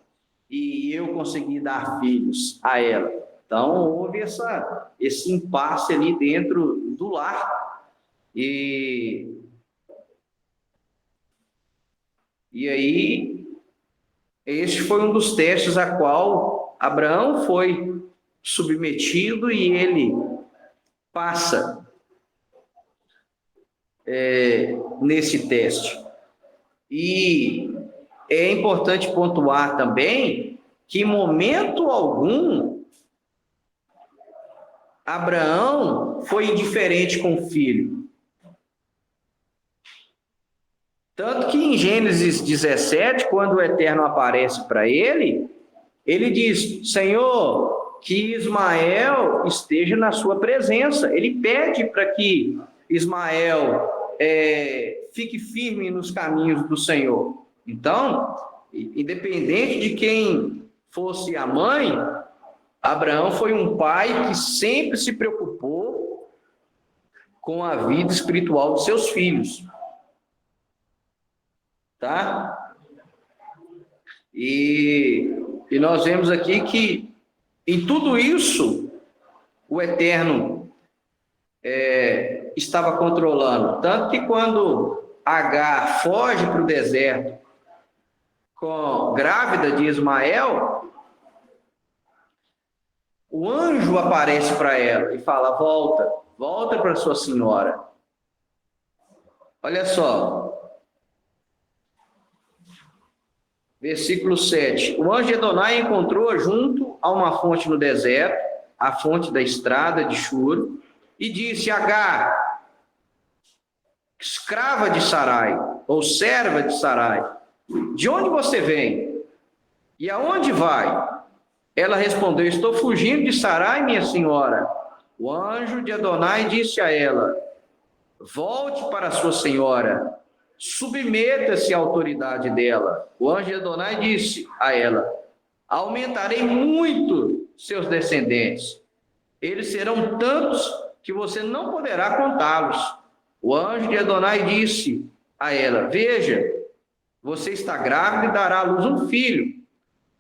E eu consegui dar filhos a ela. Então, houve esse impasse ali dentro do lar. E aí, este foi um dos testes a qual Abraão foi submetido e ele passa nesse teste. E é importante pontuar também que em momento algum Abraão foi indiferente com o filho. Tanto que em Gênesis 17, quando o Eterno aparece para ele, ele diz, Senhor, que Ismael esteja na sua presença. Ele pede para que Ismael fique firme nos caminhos do Senhor. Então, independente de quem fosse a mãe, Abraão foi um pai que sempre se preocupou com a vida espiritual de seus filhos. Tá? E nós vemos aqui que em tudo isso o Eterno estava controlando. Tanto que quando Agar foge para o deserto grávida de Ismael, o anjo aparece para ela e fala, volta para sua senhora. Olha só. Versículo 7. O anjo de Adonai encontrou junto a uma fonte no deserto, a fonte da estrada de Shur, e disse, Agar, escrava de Sarai, ou serva de Sarai, de onde você vem? E aonde vai? Ela respondeu, estou fugindo de Sarai, minha senhora. O anjo de Adonai disse a ela, volte para sua senhora, submeta-se à autoridade dela. O anjo de Adonai disse a ela, aumentarei muito seus descendentes. Eles serão tantos que você não poderá contá-los. O anjo de Adonai disse a ela, veja, você está grávida e dará à luz um filho.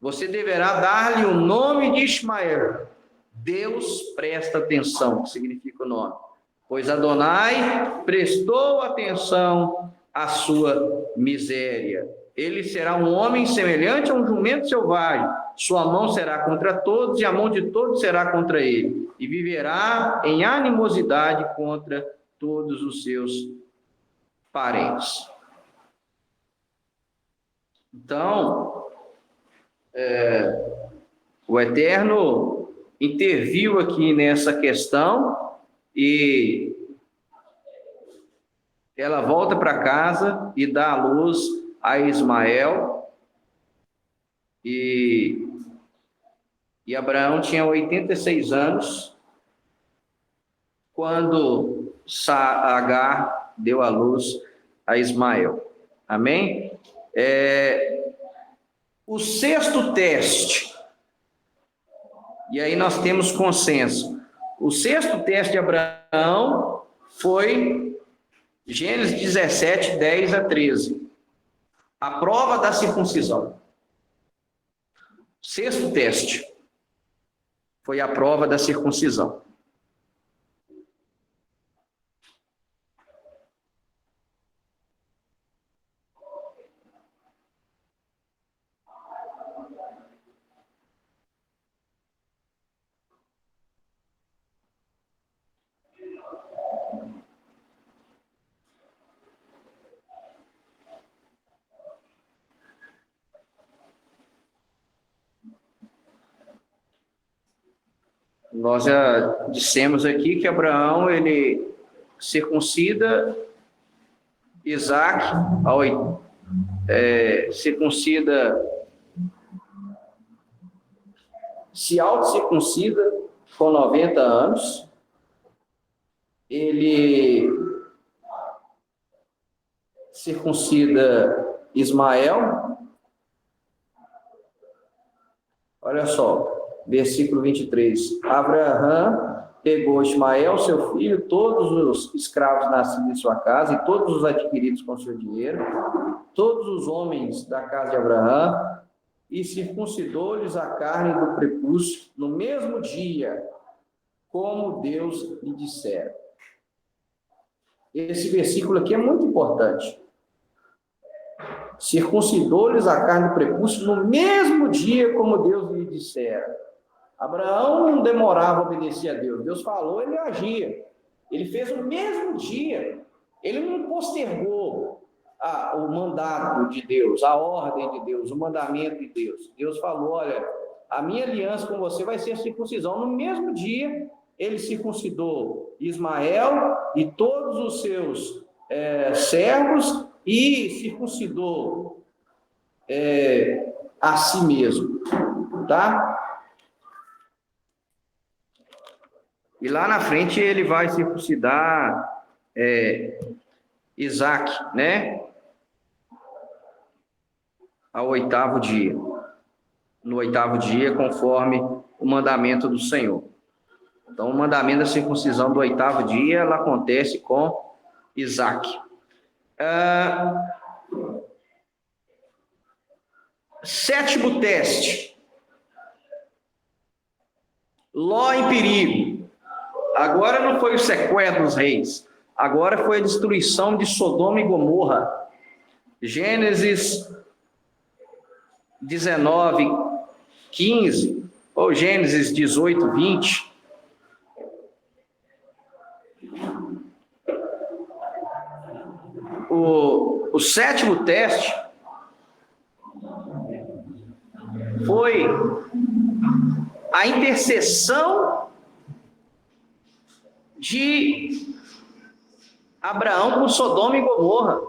Você deverá dar-lhe o nome de Ismael. Deus presta atenção, que significa o nome. Pois Adonai prestou atenção à sua miséria. Ele será um homem semelhante a um jumento selvagem. Sua mão será contra todos e a mão de todos será contra ele. E viverá em animosidade contra todos os seus parentes. Então, o Eterno interviu aqui nessa questão e ela volta para casa e dá à luz a Ismael. E Abraão tinha 86 anos quando Agar deu à luz a Ismael. Amém? O sexto teste, e aí nós temos consenso. O sexto teste de Abraão foi Gênesis 17, 10 a 13. A prova da circuncisão. Sexto teste foi a prova da circuncisão. Nós já dissemos aqui que Abraão, ele circuncida Isaac, se auto-circuncida com 90 anos, ele circuncida Ismael. Olha só. Versículo 23. Abraão pegou Ismael, seu filho, todos os escravos nascidos em sua casa e todos os adquiridos com seu dinheiro, todos os homens da casa de Abraão, e circuncidou-lhes a carne do prepúcio no mesmo dia, como Deus lhe dissera. Esse versículo aqui é muito importante. Circuncidou-lhes a carne do prepúcio no mesmo dia, como Deus lhe dissera. Abraão não demorava a obedecer a Deus. Deus falou, ele agia. Ele fez no mesmo dia. Ele não postergou o mandato de Deus, a ordem de Deus, o mandamento de Deus. Deus falou, olha, a minha aliança com você vai ser a circuncisão. No mesmo dia, ele circuncidou Ismael e todos os seus servos e circuncidou a si mesmo. Tá? E lá na frente ele vai circuncidar Isaac, né? Ao 8º dia. No 8º dia, conforme o mandamento do Senhor. Então, o mandamento da circuncisão do 8º dia, ela acontece com Isaac. Sétimo teste. Ló em perigo. Agora não foi o sequestro dos reis, agora foi a destruição de Sodoma e Gomorra. Gênesis 19, 15, ou Gênesis 18, 20. O sétimo teste foi a intercessão de Abraão com Sodoma e Gomorra.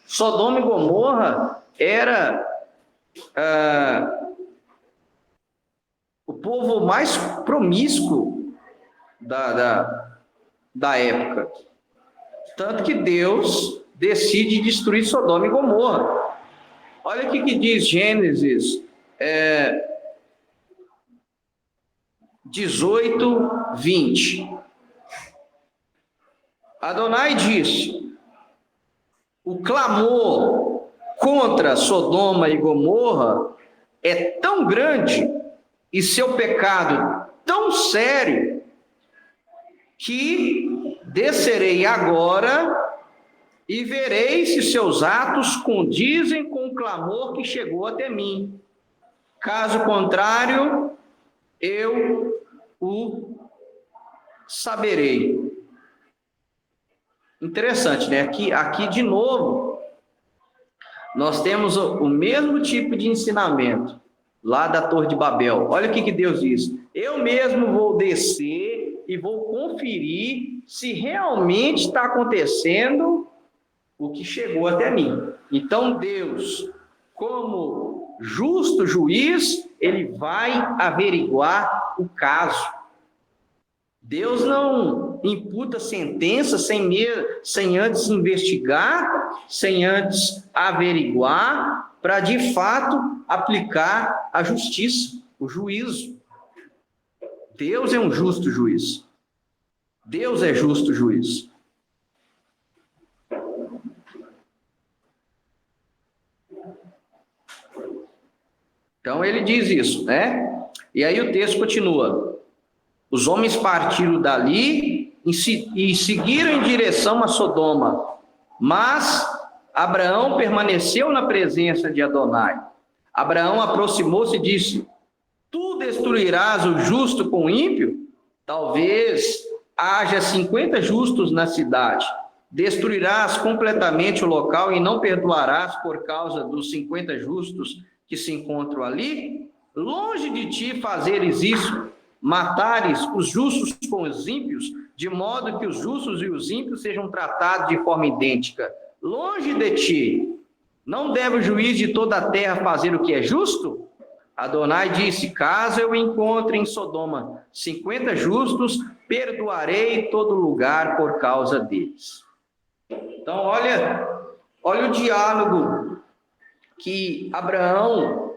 Sodoma e Gomorra era o povo mais promíscuo da época. Tanto que Deus decide destruir Sodoma e Gomorra. Olha o que diz Gênesis 18, 20. Adonai disse: o clamor contra Sodoma e Gomorra é tão grande e seu pecado tão sério que descerei agora e verei se seus atos condizem com o clamor que chegou até mim. Caso contrário, eu o saberei. Interessante, né? Aqui de novo, nós temos o mesmo tipo de ensinamento lá da Torre de Babel. Olha o que Deus diz: eu mesmo vou descer e vou conferir se realmente está acontecendo o que chegou até mim. Então Deus, como justo juiz, ele vai averiguar o caso. Deus não imputa sentença sem antes investigar, sem antes averiguar, para de fato aplicar a justiça, o juízo. Deus é um justo juiz. Deus é justo juiz. Então ele diz isso, né? E aí o texto continua. Os homens partiram dali e seguiram em direção a Sodoma. Mas Abraão permaneceu na presença de Adonai. Abraão aproximou-se e disse: Tu destruirás o justo com o ímpio? Talvez haja 50 justos na cidade. Destruirás completamente o local e não perdoarás por causa dos 50 justos que se encontram ali? Longe de ti fazeres isso, matares os justos com os ímpios, de modo que os justos e os ímpios sejam tratados de forma idêntica. Longe de ti, não deve o juiz de toda a terra fazer o que é justo? Adonai disse: caso eu encontre em Sodoma 50 justos, perdoarei todo lugar por causa deles. Então, olha o diálogo que Abraão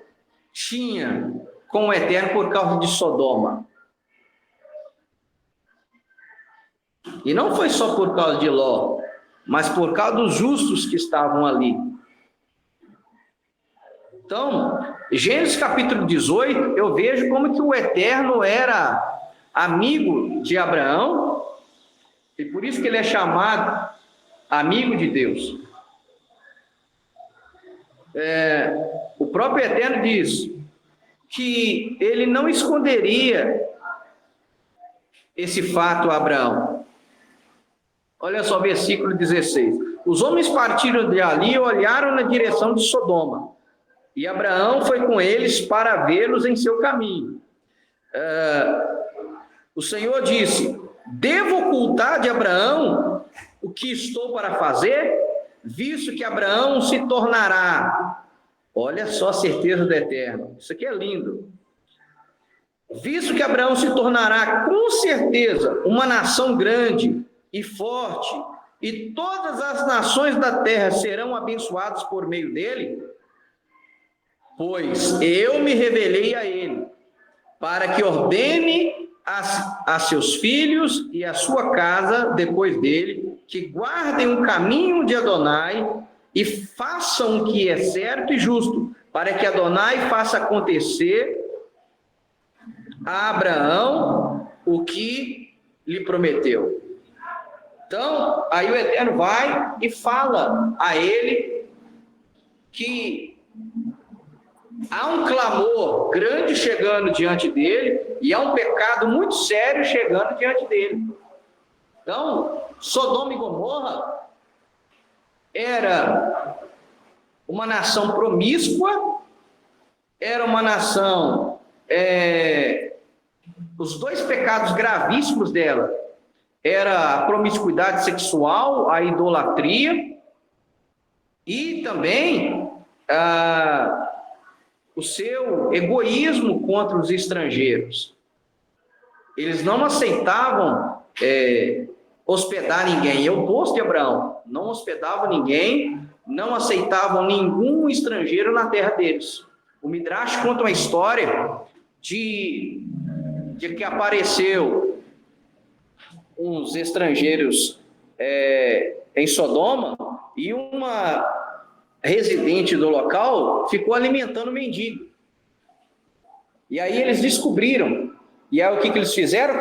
tinha com o Eterno por causa de Sodoma. E não foi só por causa de Ló, mas por causa dos justos que estavam ali. Então, Gênesis capítulo 18, eu vejo como que o Eterno era amigo de Abraão, e por isso que ele é chamado amigo de Deus. O próprio Eterno diz que ele não esconderia esse fato a Abraão. Olha só, versículo 16. Os homens partiram de ali e olharam na direção de Sodoma. E Abraão foi com eles para vê-los em seu caminho. O Senhor disse: devo ocultar de Abraão o que estou para fazer, visto que Abraão se tornará. Olha só a certeza do Eterno. Isso aqui é lindo. Visto que Abraão se tornará com certeza uma nação grande e forte, e todas as nações da terra serão abençoadas por meio dele, pois eu me revelei a ele, para que ordene a seus filhos e a sua casa depois dele, que guardem o caminho de Adonai e façam o que é certo e justo, para que Adonai faça acontecer a Abraão o que lhe prometeu. Então, aí o Eterno vai e fala a ele que há um clamor grande chegando diante dele e há um pecado muito sério chegando diante dele. Então, Sodoma e Gomorra era uma nação promíscua, era uma nação... os dois pecados gravíssimos dela era a promiscuidade sexual, a idolatria e também o seu egoísmo contra os estrangeiros. Eles não aceitavam hospedar ninguém. É o oposto de Abraão. Não hospedavam ninguém, não aceitavam nenhum estrangeiro na terra deles. O Midrash conta uma história de que apareceu uns estrangeiros em Sodoma e uma residente do local ficou alimentando o mendigo. E aí eles descobriram. E aí o que eles fizeram?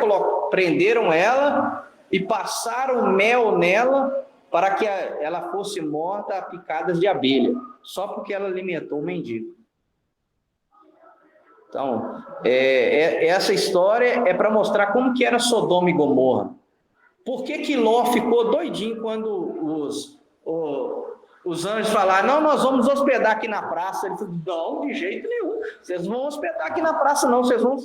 Prenderam ela e passaram mel nela para que ela fosse morta a picadas de abelha, só porque ela alimentou o mendigo. Então, essa história é para mostrar como que era Sodoma e Gomorra. Por que Ló ficou doidinho quando os anjos falaram: não, nós vamos hospedar aqui na praça? Ele falou: não, de jeito nenhum, vocês vão hospedar aqui na praça não, vocês vão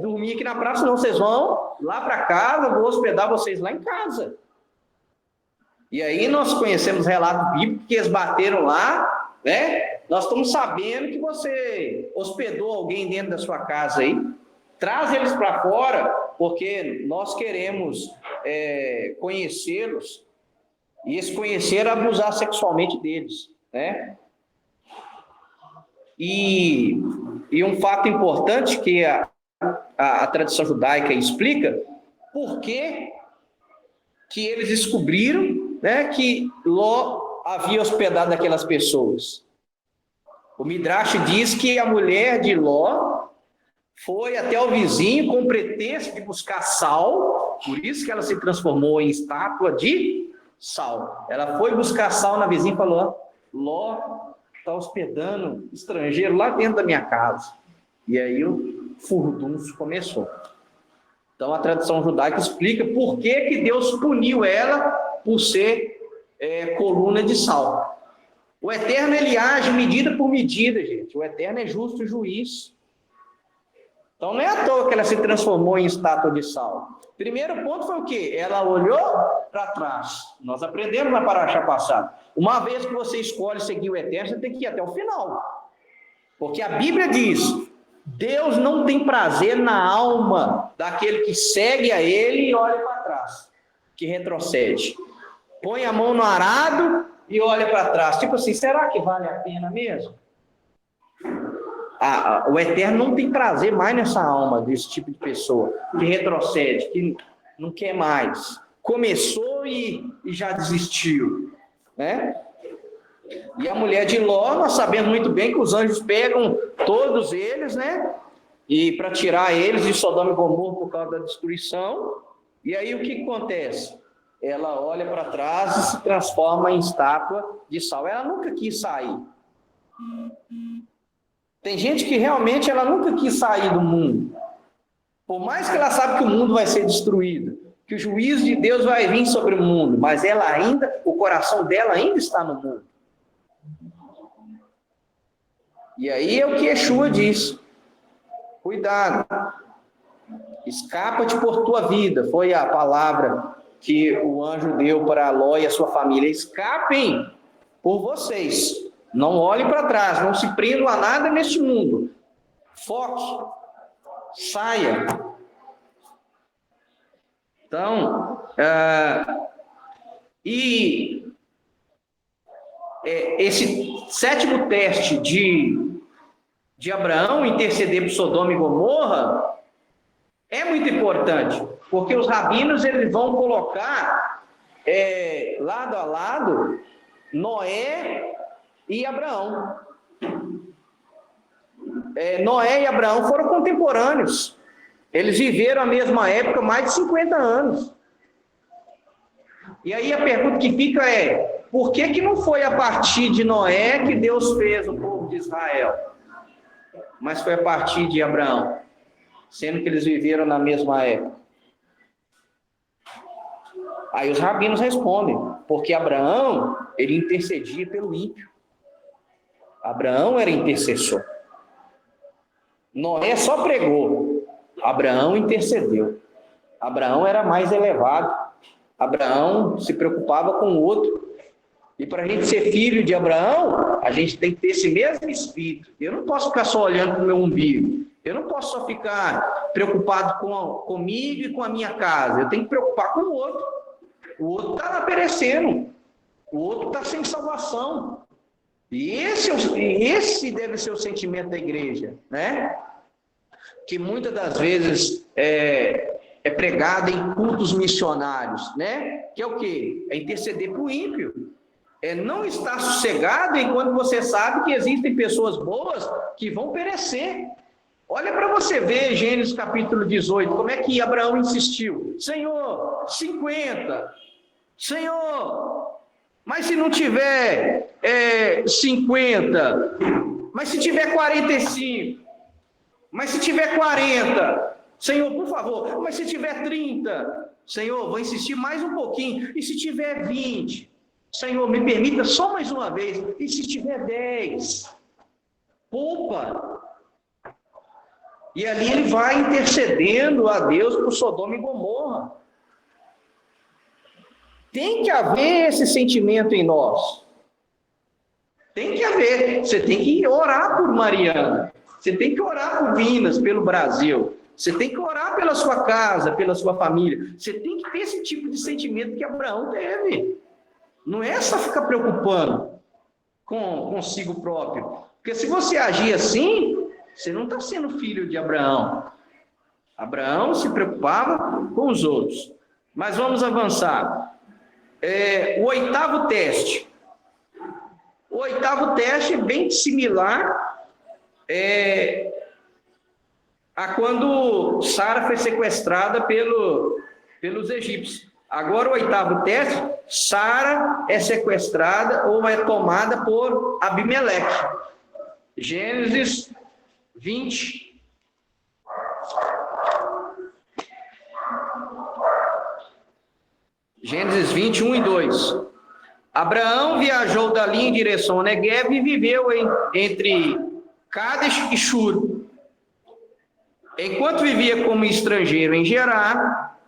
dormir aqui na praça não, vocês vão lá para casa, vou hospedar vocês lá em casa. E aí nós conhecemos relato bíblico que eles bateram lá, né? Nós estamos sabendo que você hospedou alguém dentro da sua casa aí, traz eles para fora, porque nós queremos conhecê-los, e esse conhecer é abusar sexualmente deles, né? E um fato importante que a tradição judaica explica, por que eles descobriram, né, que Ló havia hospedado aquelas pessoas. O Midrash diz que a mulher de Ló foi até o vizinho com o pretexto de buscar sal, por isso que ela se transformou em estátua de sal. Ela foi buscar sal na vizinha e falou: Ló está hospedando estrangeiro lá dentro da minha casa. E aí o furdunço começou. Então a tradição judaica explica por que Deus puniu ela por ser coluna de sal. O Eterno, ele age medida por medida, gente. O Eterno é justo juiz. Então não é à toa que ela se transformou em estátua de sal. Primeiro ponto foi o quê? Ela olhou para trás. Nós aprendemos na paraxá passada. Uma vez que você escolhe seguir o Eterno, você tem que ir até o final. Porque a Bíblia diz: Deus não tem prazer na alma daquele que segue a Ele e olha para trás, que retrocede. Põe a mão no arado e olha para trás. Tipo assim, será que vale a pena mesmo? O Eterno não tem prazer mais nessa alma desse tipo de pessoa, que retrocede, que não quer mais. Começou e já desistiu, né? E a mulher de Ló, nós sabemos muito bem que os anjos pegam todos eles, né? E para tirar eles de Sodoma e Gomorra por causa da destruição. E aí o que acontece? Ela olha para trás e se transforma em estátua de sal. Ela nunca quis sair. Tem gente que realmente ela nunca quis sair do mundo. Por mais que ela sabe que o mundo vai ser destruído, que o juízo de Deus vai vir sobre o mundo, mas ela ainda, o coração dela ainda está no mundo. E aí é o que Yeshua diz: cuidado, escapa-te por tua vida. Foi a palavra que o anjo deu para Ló e a sua família: escapem por vocês. Não olhem para trás, não se prendam a nada neste mundo. Foque, saia. Então, esse sétimo teste de Abraão interceder por Sodoma e Gomorra é muito importante, porque os rabinos eles vão colocar lado a lado Noé e Abraão. Noé e Abraão foram contemporâneos. Eles viveram a mesma época, mais de 50 anos. E aí a pergunta que fica é: por que não foi a partir de Noé que Deus fez o povo de Israel? Mas foi a partir de Abraão, sendo que eles viveram na mesma época. Aí os rabinos respondem: porque Abraão, ele intercedia pelo ímpio. Abraão era intercessor. Noé só pregou, Abraão intercedeu. Abraão era mais elevado. Abraão se preocupava com o outro. E para a gente ser filho de Abraão, a gente tem que ter esse mesmo espírito. Eu não posso ficar só olhando para o meu umbigo. Eu não posso só ficar preocupado comigo e com a minha casa. Eu tenho que preocupar com o outro. O outro está perecendo. O outro está sem salvação. E esse deve ser o sentimento da igreja, né? Que muitas das vezes é pregado em cultos missionários, né? Que é o quê? É interceder para o ímpio. É não estar sossegado enquanto você sabe que existem pessoas boas que vão perecer. Olha para você ver Gênesis capítulo 18, como é que Abraão insistiu. Senhor, 50. Senhor, mas se não tiver 50, mas se tiver 45, mas se tiver 40, Senhor, por favor, mas se tiver 30, Senhor, vou insistir mais um pouquinho, e se tiver 20, Senhor, me permita só mais uma vez, e se tiver 10, poupa. E ali ele vai intercedendo a Deus por Sodoma e Gomorra. Tem que haver esse sentimento em nós. Tem que haver. Você tem que orar por Mariana. Você tem que orar por Minas, pelo Brasil. Você tem que orar pela sua casa, pela sua família. Você tem que ter esse tipo de sentimento que Abraão teve. Não é só ficar preocupando consigo próprio. Porque se você agir assim, você não está sendo filho de Abraão. Abraão se preocupava com os outros. Mas vamos avançar. O oitavo teste. O oitavo teste é bem similar a quando Sara foi sequestrada pelos egípcios. Agora o oitavo teste, Sara é sequestrada ou é tomada por Abimeleque. Gênesis 20. Gênesis 21 e 2. Abraão viajou dali em direção a Negueb e viveu entre Cádiz e Shur. Enquanto vivia como estrangeiro em Gerar,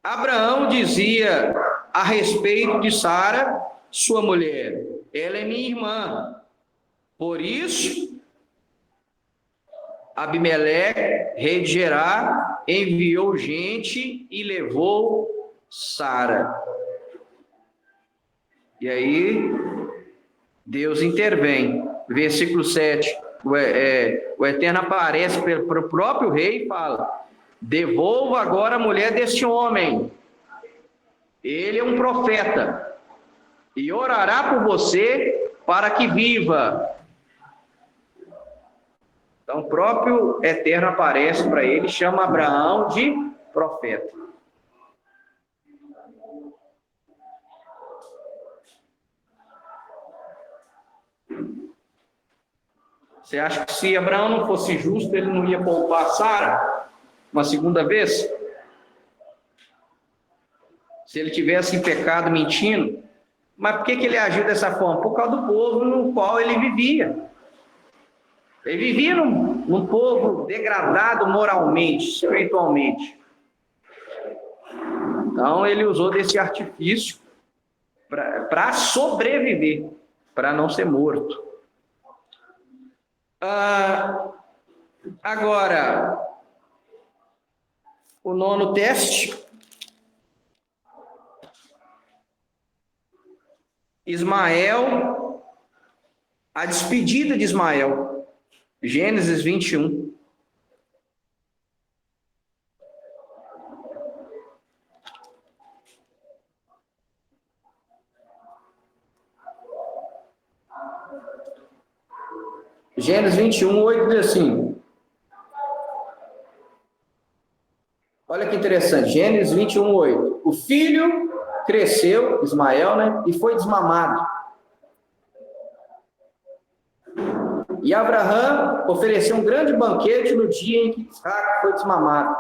Abraão dizia a respeito de Sara, sua mulher: ela é minha irmã. Por isso, Abimeleque, rei de Gerar, enviou gente e levou Sara. E aí, Deus intervém. Versículo 7. O Eterno aparece para o próprio rei e fala: devolva agora a mulher deste homem. Ele é um profeta. E orará por você para que viva. Então, o próprio Eterno aparece para ele, chama Abraão de profeta. Você acha que se Abraão não fosse justo, ele não ia poupar Sara uma segunda vez? Se ele tivesse em pecado mentindo? Mas por que ele agiu dessa forma? Por causa do povo no qual ele vivia. Ele vivia num povo degradado moralmente, espiritualmente. Então ele usou desse artifício para sobreviver, para não ser morto. Agora, o nono teste. Ismael, a despedida de Ismael. Gênesis 21. Gênesis 21, 8 diz assim. Olha que interessante. Gênesis 21, 8. O filho cresceu, Ismael, né? E foi desmamado. E Abraão ofereceu um grande banquete no dia em que Isaac foi desmamado.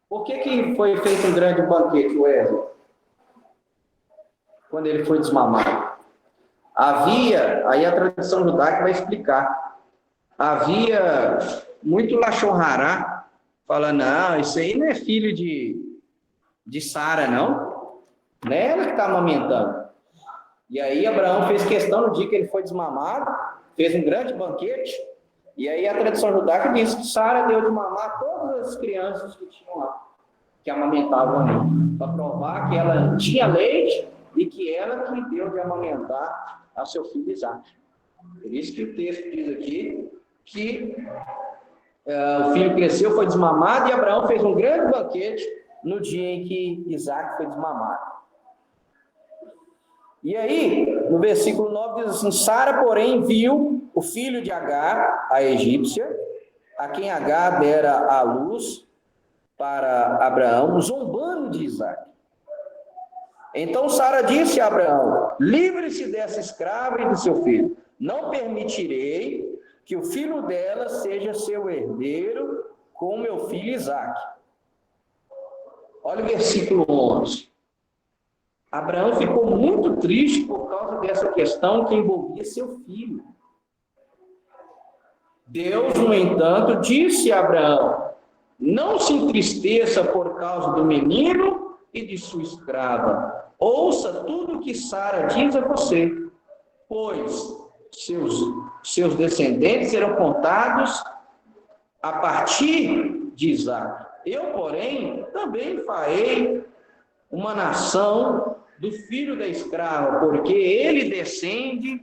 Por que foi feito um grande banquete, Wesley? Quando ele foi desmamado. Havia, aí a tradição judaica vai explicar, havia muito lachon hará, falando: não, isso aí não é filho de Sara, não. Não é ela que está amamentando. E aí Abraão fez questão, no dia que ele foi desmamado, fez um grande banquete, e aí a tradição judaica diz que Sara deu de mamar todas as crianças que tinham lá, que amamentavam ali, para provar que ela tinha leite e que ela que deu de amamentar a seu filho Isaac. Por isso que o texto diz aqui que o filho cresceu, foi desmamado, e Abraão fez um grande banquete no dia em que Isaac foi desmamado. E aí, no versículo 9 diz assim: Sara, porém, viu o filho de Agar, a egípcia, a quem Agar dera a luz para Abraão, zombando de Isaac. Então Sara disse a Abraão: livre-se dessa escrava e do seu filho. Não permitirei que o filho dela seja seu herdeiro com meu filho Isaac. Olha o versículo 11. Abraão ficou muito triste por causa dessa questão que envolvia seu filho. Deus, no entanto, disse a Abraão: não se entristeça por causa do menino e de sua escrava. Ouça tudo o que Sara diz a você, pois seus descendentes serão contados a partir de Isaque. Eu, porém, também farei uma nação do filho da escrava, porque ele descende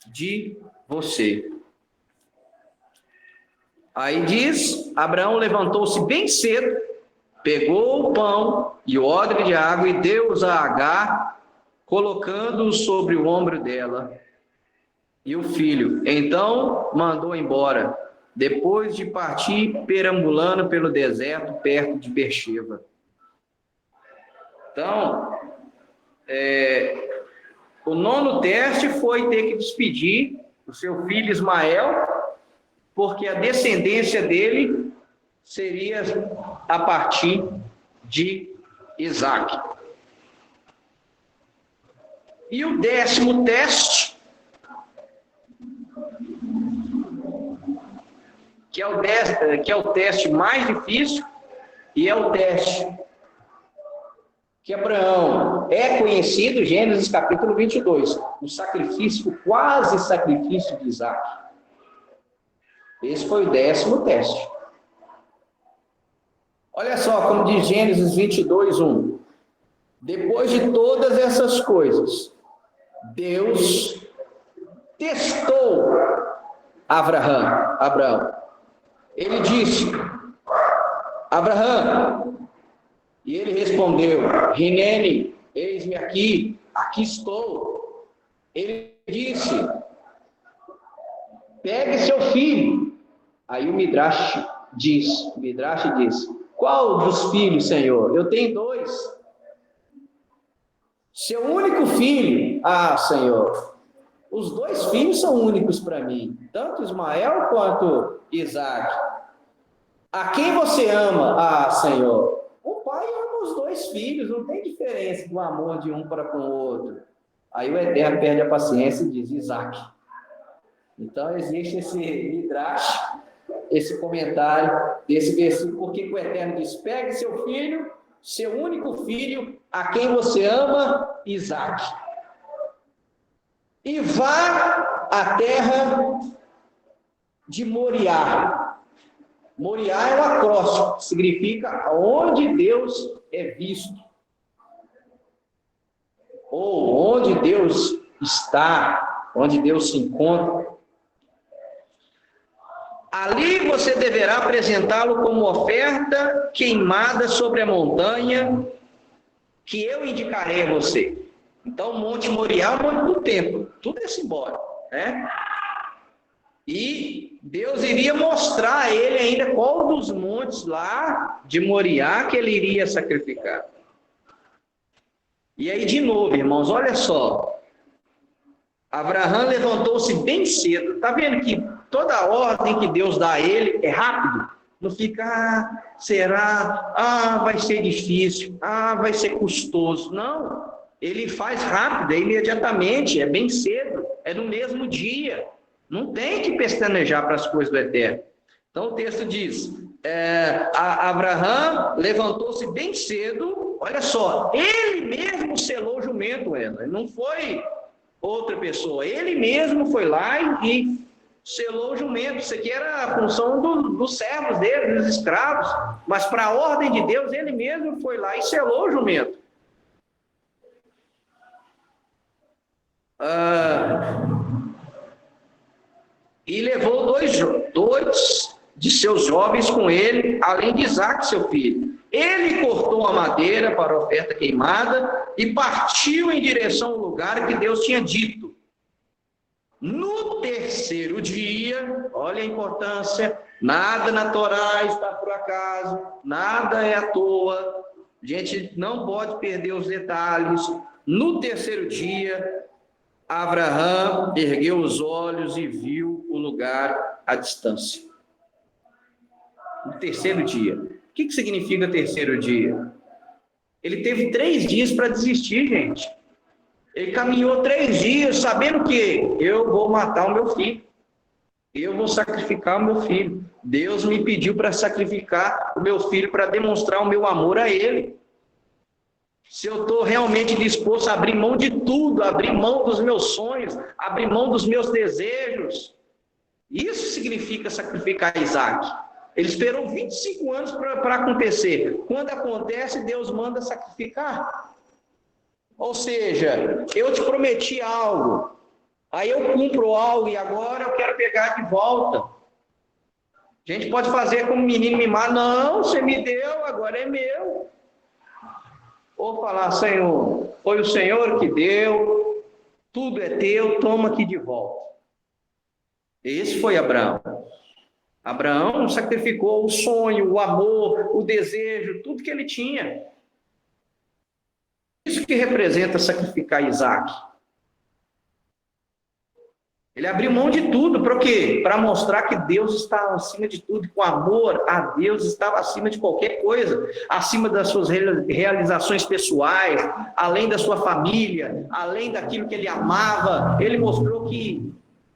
de você. Aí diz, Abraão levantou-se bem cedo, pegou o pão e o odre de água e deu-os a Agar, colocando-o sobre o ombro dela e o filho. Então mandou embora, depois de partir perambulando pelo deserto perto de Beersheba. Então, o 9º teste foi ter que despedir o seu filho Ismael, porque a descendência dele seria a partir de Isaque. E o 10º teste, que é o teste mais difícil, e é o teste que Abraão é conhecido, Gênesis capítulo 22, o sacrifício, o quase sacrifício de Isaque. Esse foi o 10º teste. Olha só, como diz Gênesis 22, 1. Depois de todas essas coisas, Deus testou Abraão. Ele disse, Abraão, e ele respondeu, Hineni, eis-me aqui estou. Ele disse, pegue seu filho. Aí o Midrash diz, qual dos filhos, Senhor? Eu tenho 2. Seu único filho? Ah, Senhor, os 2 filhos são únicos para mim, tanto Ismael quanto Isaque. A quem você ama? Ah, Senhor, o pai ama os 2 filhos, não tem diferença do amor de um para com o outro. Aí o Eterno perde a paciência e diz, Isaque. Então existe esse midrash, esse comentário desse versículo, porque o Eterno diz, pegue seu filho, seu único filho, a quem você ama, Isaque, e vá à terra de Moriá. Moriá é o acróstico, significa onde Deus é visto, ou onde Deus está, onde Deus se encontra. Ali você deverá apresentá-lo como oferta queimada sobre a montanha que eu indicarei a você. Então, o Monte Moriá é o monte do templo, tudo é simbólico, né? E Deus iria mostrar a ele ainda qual dos montes lá de Moriá que ele iria sacrificar. E aí, de novo, irmãos, olha só. Abraão levantou-se bem cedo. Está vendo que toda a ordem que Deus dá a ele é rápido? Não fica, será? Vai ser difícil. Vai ser custoso. Não. Ele faz rápido, é imediatamente, é bem cedo, é no mesmo dia. Não tem que pestanejar para as coisas do Eterno. Então o texto diz, Abraão levantou-se bem cedo, olha só, ele mesmo selou o jumento, não foi outra pessoa, ele mesmo foi lá e selou o jumento. Isso aqui era a função dos servos dele, dos escravos, mas para a ordem de Deus, ele mesmo foi lá e selou o jumento. E levou dois de seus jovens com ele, além de Isaque, seu filho. Ele cortou a madeira para a oferta queimada e partiu em direção ao lugar que Deus tinha dito. No 3º dia, olha a importância, nada na Torá está por acaso, nada é à toa, a gente não pode perder os detalhes. No 3º dia, Abraão ergueu os olhos e viu o lugar à distância. No 3º dia. O que significa 3º dia? Ele teve 3 dias para desistir, gente. Ele caminhou 3 dias sabendo que eu vou matar o meu filho. Eu vou sacrificar o meu filho. Deus me pediu para sacrificar o meu filho para demonstrar o meu amor a ele. Se eu estou realmente disposto a abrir mão de tudo, abrir mão dos meus sonhos, abrir mão dos meus desejos. Isso significa sacrificar Isaac. Ele esperou 25 anos para acontecer. Quando acontece, Deus manda sacrificar. Ou seja, eu te prometi algo, aí eu cumpro algo e agora eu quero pegar de volta. A gente pode fazer como menino mimado, não, você me deu, agora é meu. Ou falar, Senhor, foi o Senhor que deu, tudo é teu, toma aqui de volta. Esse foi Abraão. Abraão sacrificou o sonho, o amor, o desejo, tudo que ele tinha. Isso que representa sacrificar Isaac. Ele abriu mão de tudo, para quê? Para mostrar que Deus estava acima de tudo, que o amor a Deus estava acima de qualquer coisa, acima das suas realizações pessoais, além da sua família, além daquilo que ele amava. Ele mostrou que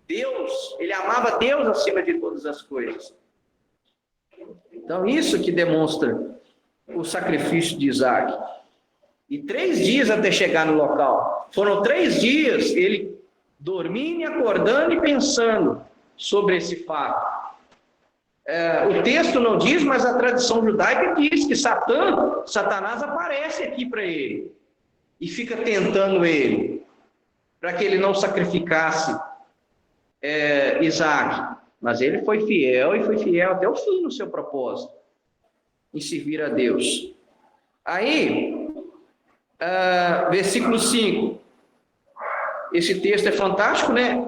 Deus, ele amava Deus acima de todas as coisas. Então, isso que demonstra o sacrifício de Isaac. E 3 dias até chegar no local. Foram 3 dias, ele dormindo e acordando e pensando sobre esse fato. O texto não diz, mas a tradição judaica diz que Satanás aparece aqui para ele e fica tentando ele, para que ele não sacrificasse Isaac. Mas ele foi fiel e foi fiel até o fim no seu propósito, em servir a Deus. Aí, versículo 5. Esse texto é fantástico, né?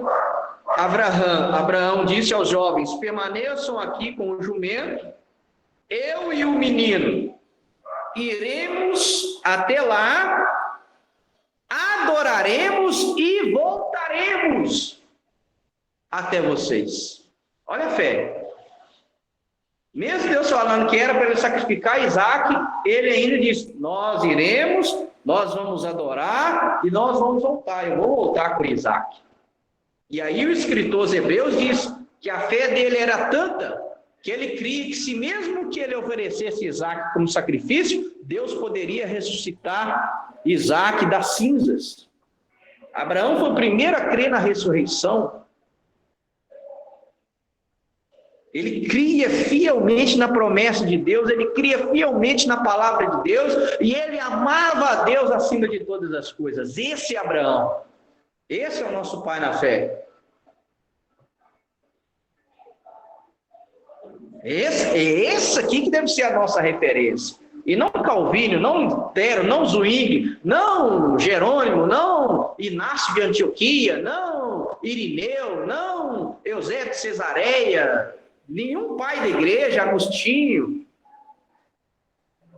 Abraão disse aos jovens: permaneçam aqui com o jumento, eu e o menino. Iremos até lá, adoraremos e voltaremos até vocês. Olha a fé. Mesmo Deus falando que era para ele sacrificar Isaac, ele ainda diz: nós iremos, nós vamos adorar e nós vamos voltar. Eu vou voltar com Isaac. E aí o escritor aos Hebreus diz que a fé dele era tanta que ele cria que se mesmo que ele oferecesse Isaac como sacrifício, Deus poderia ressuscitar Isaac das cinzas. Abraão foi o primeiro a crer na ressurreição. Ele cria fielmente na promessa de Deus, ele cria fielmente na palavra de Deus, e ele amava a Deus acima de todas as coisas. Esse é Abraão. Esse é o nosso pai na fé. Esse aqui que deve ser a nossa referência. E não Calvínio, não Lutero, não Zwingli, não Jerônimo, não Inácio de Antioquia, não Irineu, não Eusébio de Cesareia, nenhum pai da igreja, Agostinho,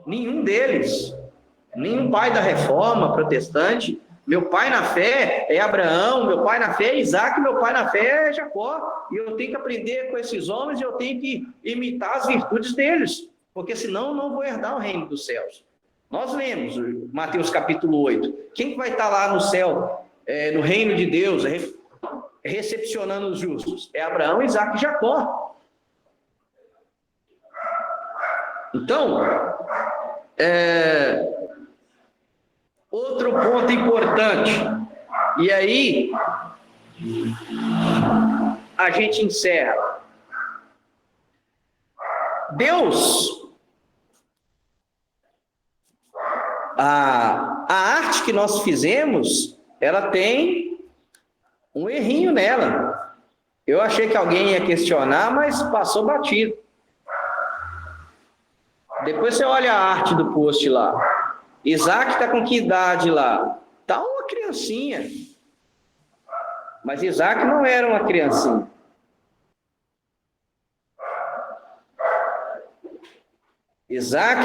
nenhum deles, nenhum pai da reforma protestante. Meu pai na fé é Abraão, meu pai na fé é Isaac, meu pai na fé é Jacó. E eu tenho que aprender com esses homens e eu tenho que imitar as virtudes deles, porque senão eu não vou herdar o reino dos céus. Nós lemos Mateus capítulo 8. Quem que vai estar lá no céu, no reino de Deus, recepcionando os justos? É Abraão, Isaac e Jacó. Então, outro ponto importante, e aí a gente encerra. Deus, a arte que nós fizemos, ela tem um errinho nela. Eu achei que alguém ia questionar, mas passou batido. Depois você olha a arte do post lá. Isaac está com que idade lá? Está uma criancinha. Mas Isaac não era uma criancinha. Isaac,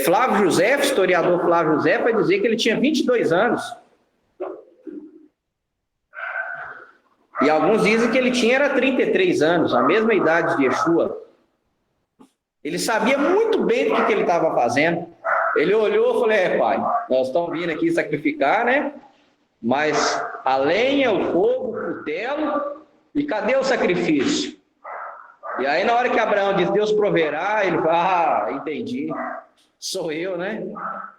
Flávio José, historiador Flávio José, vai dizer que ele tinha 22 anos. E alguns dizem que ele tinha 33 anos, a mesma idade de Yeshua. Ele sabia muito bem do que ele estava fazendo. Ele olhou e falou: pai, nós estamos vindo aqui sacrificar, né? Mas a lenha, o fogo, o cutelo, e cadê o sacrifício? E aí, na hora que Abraão diz, Deus proverá, ele fala, entendi. Sou eu, né?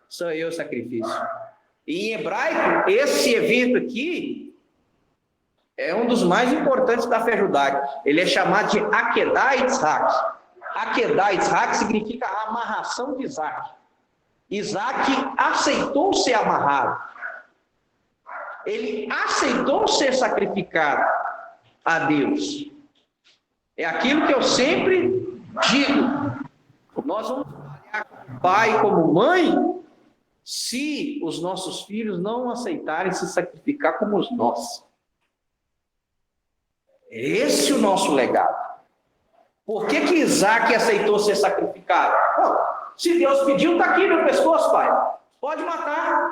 Sou eu o sacrifício. E em hebraico, esse evento aqui é um dos mais importantes da fé judaica. Ele é chamado de Akedah Yitzhak. Akedah Yitzhak significa a amarração de Isaac. Isaac aceitou ser amarrado. Ele aceitou ser sacrificado a Deus. É aquilo que eu sempre digo. Nós vamos trabalhar como pai, como mãe, se os nossos filhos não aceitarem se sacrificar como os nossos. Esse é o nosso legado. Por que Isaac aceitou ser sacrificado? Pô, se Deus pediu, está aqui no pescoço, pai. Pode matar.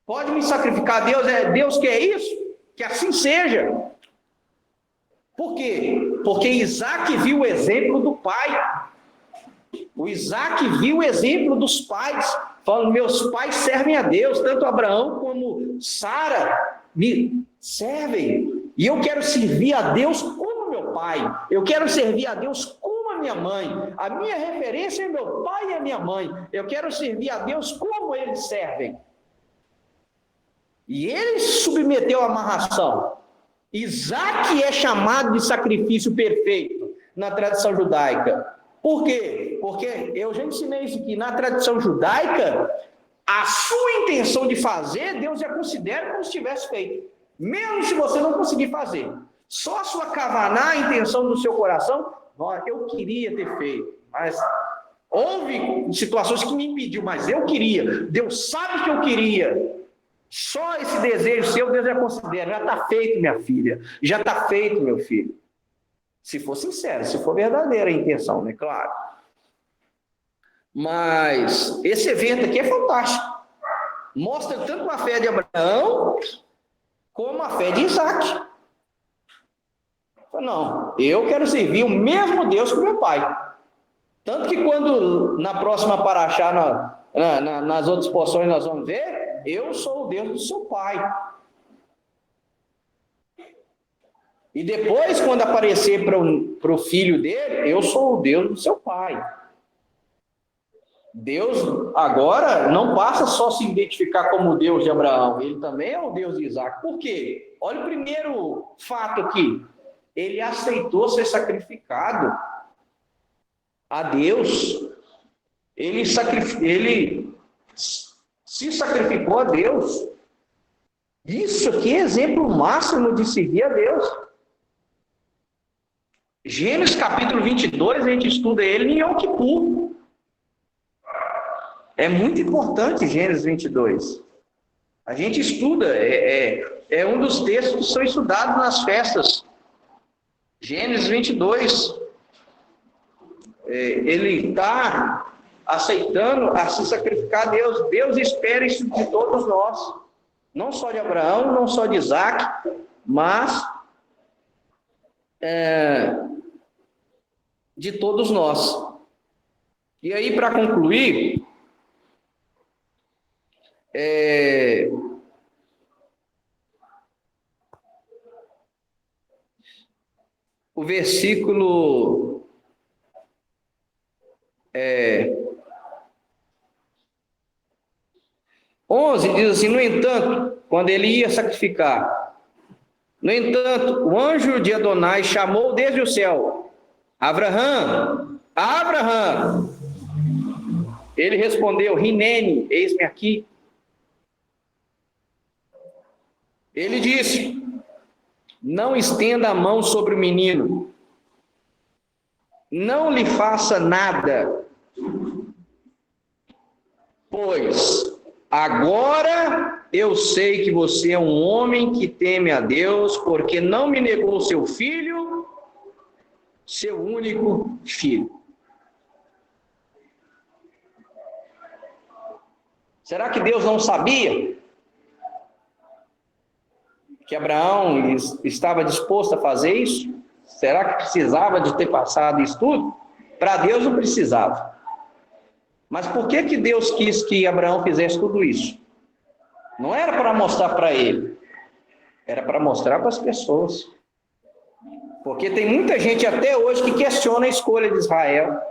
Pode me sacrificar. Deus quer isso? Que assim seja. Por quê? Porque Isaac viu o exemplo do pai. O Isaac viu o exemplo dos pais. Falando, meus pais servem a Deus. Tanto Abraão como Sara me servem. E eu quero servir a Deus como meu pai. Eu quero servir a Deus como a minha mãe. A minha referência é meu pai e a minha mãe. Eu quero servir a Deus como eles servem. E ele submeteu a amarração. Isaac é chamado de sacrifício perfeito na tradição judaica. Por quê? Porque eu já ensinei isso aqui. Na tradição judaica, a sua intenção de fazer, Deus já considera como se tivesse feito. Mesmo se você não conseguir fazer. Só a sua kavaná, a intenção do seu coração, eu queria ter feito. Mas houve situações que me impediu, mas eu queria. Deus sabe que eu queria. Só esse desejo seu, Deus já considera. Já está feito, minha filha. Já está feito, meu filho. Se for sincero, se for verdadeira a intenção, né? Claro. Mas esse evento aqui é fantástico. Mostra tanto a fé de Abraão, como a fé de Isaac. Não, eu quero servir o mesmo Deus que o meu pai. Tanto que quando na próxima paraxá, nas outras porções nós vamos ver, eu sou o Deus do seu pai. E depois, quando aparecer para o filho dele, eu sou o Deus do seu pai. Deus agora não passa só a se identificar como o Deus de Abraão, ele também é o Deus de Isaac. Por quê? Olha o primeiro fato aqui. Ele aceitou ser sacrificado a Deus. Ele se sacrificou a Deus. Isso aqui é exemplo máximo de servir a Deus. Gênesis capítulo 22, a gente estuda ele em Yom Kippur. É muito importante Gênesis 22. A gente estuda, é um dos textos que são estudados nas festas. Gênesis 22. Ele está aceitando a se sacrificar a Deus. Deus espera isso de todos nós. Não só de Abraão, não só de Isaac, mas de todos nós. E aí, para concluir, o versículo 11 diz assim: no entanto, quando ele ia sacrificar, no entanto, o anjo de Adonai chamou desde o céu: Abraham, Abraham. Ele respondeu: Hinene, eis-me aqui. Ele disse: não estenda a mão sobre o menino, não lhe faça nada, pois agora eu sei que você é um homem que teme a Deus, porque não me negou seu filho, seu único filho. Será que Deus não sabia que Abraão estava disposto a fazer isso? Será que precisava de ter passado isso tudo? Para Deus não precisava. Mas por que Deus quis que Abraão fizesse tudo isso? Não era para mostrar para ele, era para mostrar para as pessoas. Porque tem muita gente até hoje que questiona a escolha de Israel.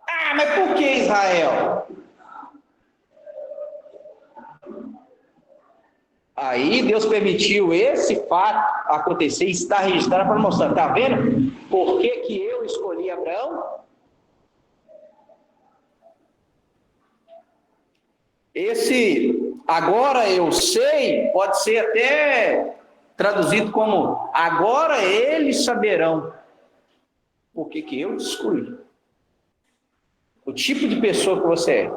Ah, mas por que Israel? Aí Deus permitiu esse fato acontecer, está registrado para mostrar, tá vendo? Por que que eu escolhi Abraão? Esse agora eu sei pode ser até traduzido como agora eles saberão por que que eu te escolhi. O tipo de pessoa que você é,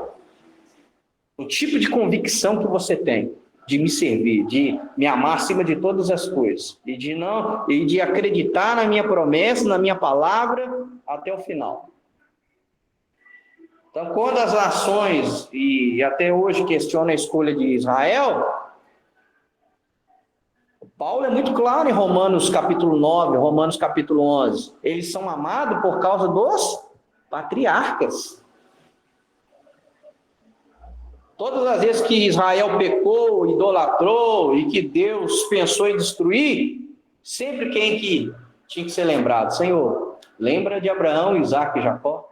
o tipo de convicção que você tem de me servir, de me amar acima de todas as coisas e de acreditar na minha promessa, na minha palavra até o final. Então, quando as nações e até hoje questionam a escolha de Israel, Paulo é muito claro em Romanos capítulo 9, Romanos capítulo 11. Eles são amados por causa dos patriarcas. Todas as vezes que Israel pecou, idolatrou e que Deus pensou em destruir, sempre quem que tinha que ser lembrado? Senhor, lembra de Abraão, Isaac e Jacó?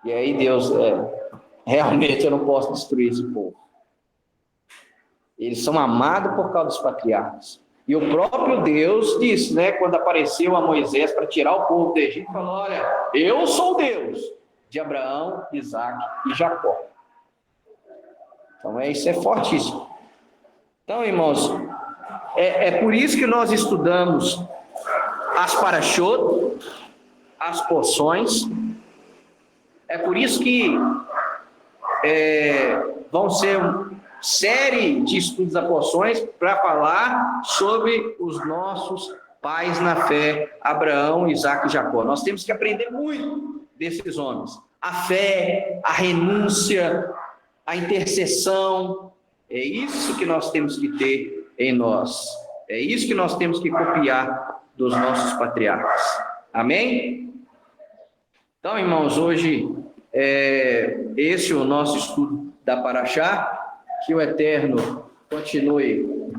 E aí Deus, realmente eu não posso destruir esse povo. Eles são amados por causa dos patriarcas. E o próprio Deus disse, né, quando apareceu a Moisés para tirar o povo do Egito, falou, olha, eu sou Deus de Abraão, Isaac e Jacó. Então, isso é fortíssimo. Então, irmãos, é por isso que nós estudamos as parashot, as porções. É por isso que vão ser uma série de estudos das porções para falar sobre os nossos pais na fé, Abraão, Isaac e Jacó. Nós temos que aprender muito desses homens. A fé, a renúncia, a intercessão, é isso que nós temos que ter em nós. É isso que nós temos que copiar dos nossos patriarcas. Amém? Então, irmãos, hoje esse é o nosso estudo da Paraxá. Que o Eterno continue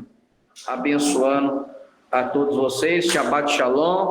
abençoando a todos vocês. Shabbat Shalom.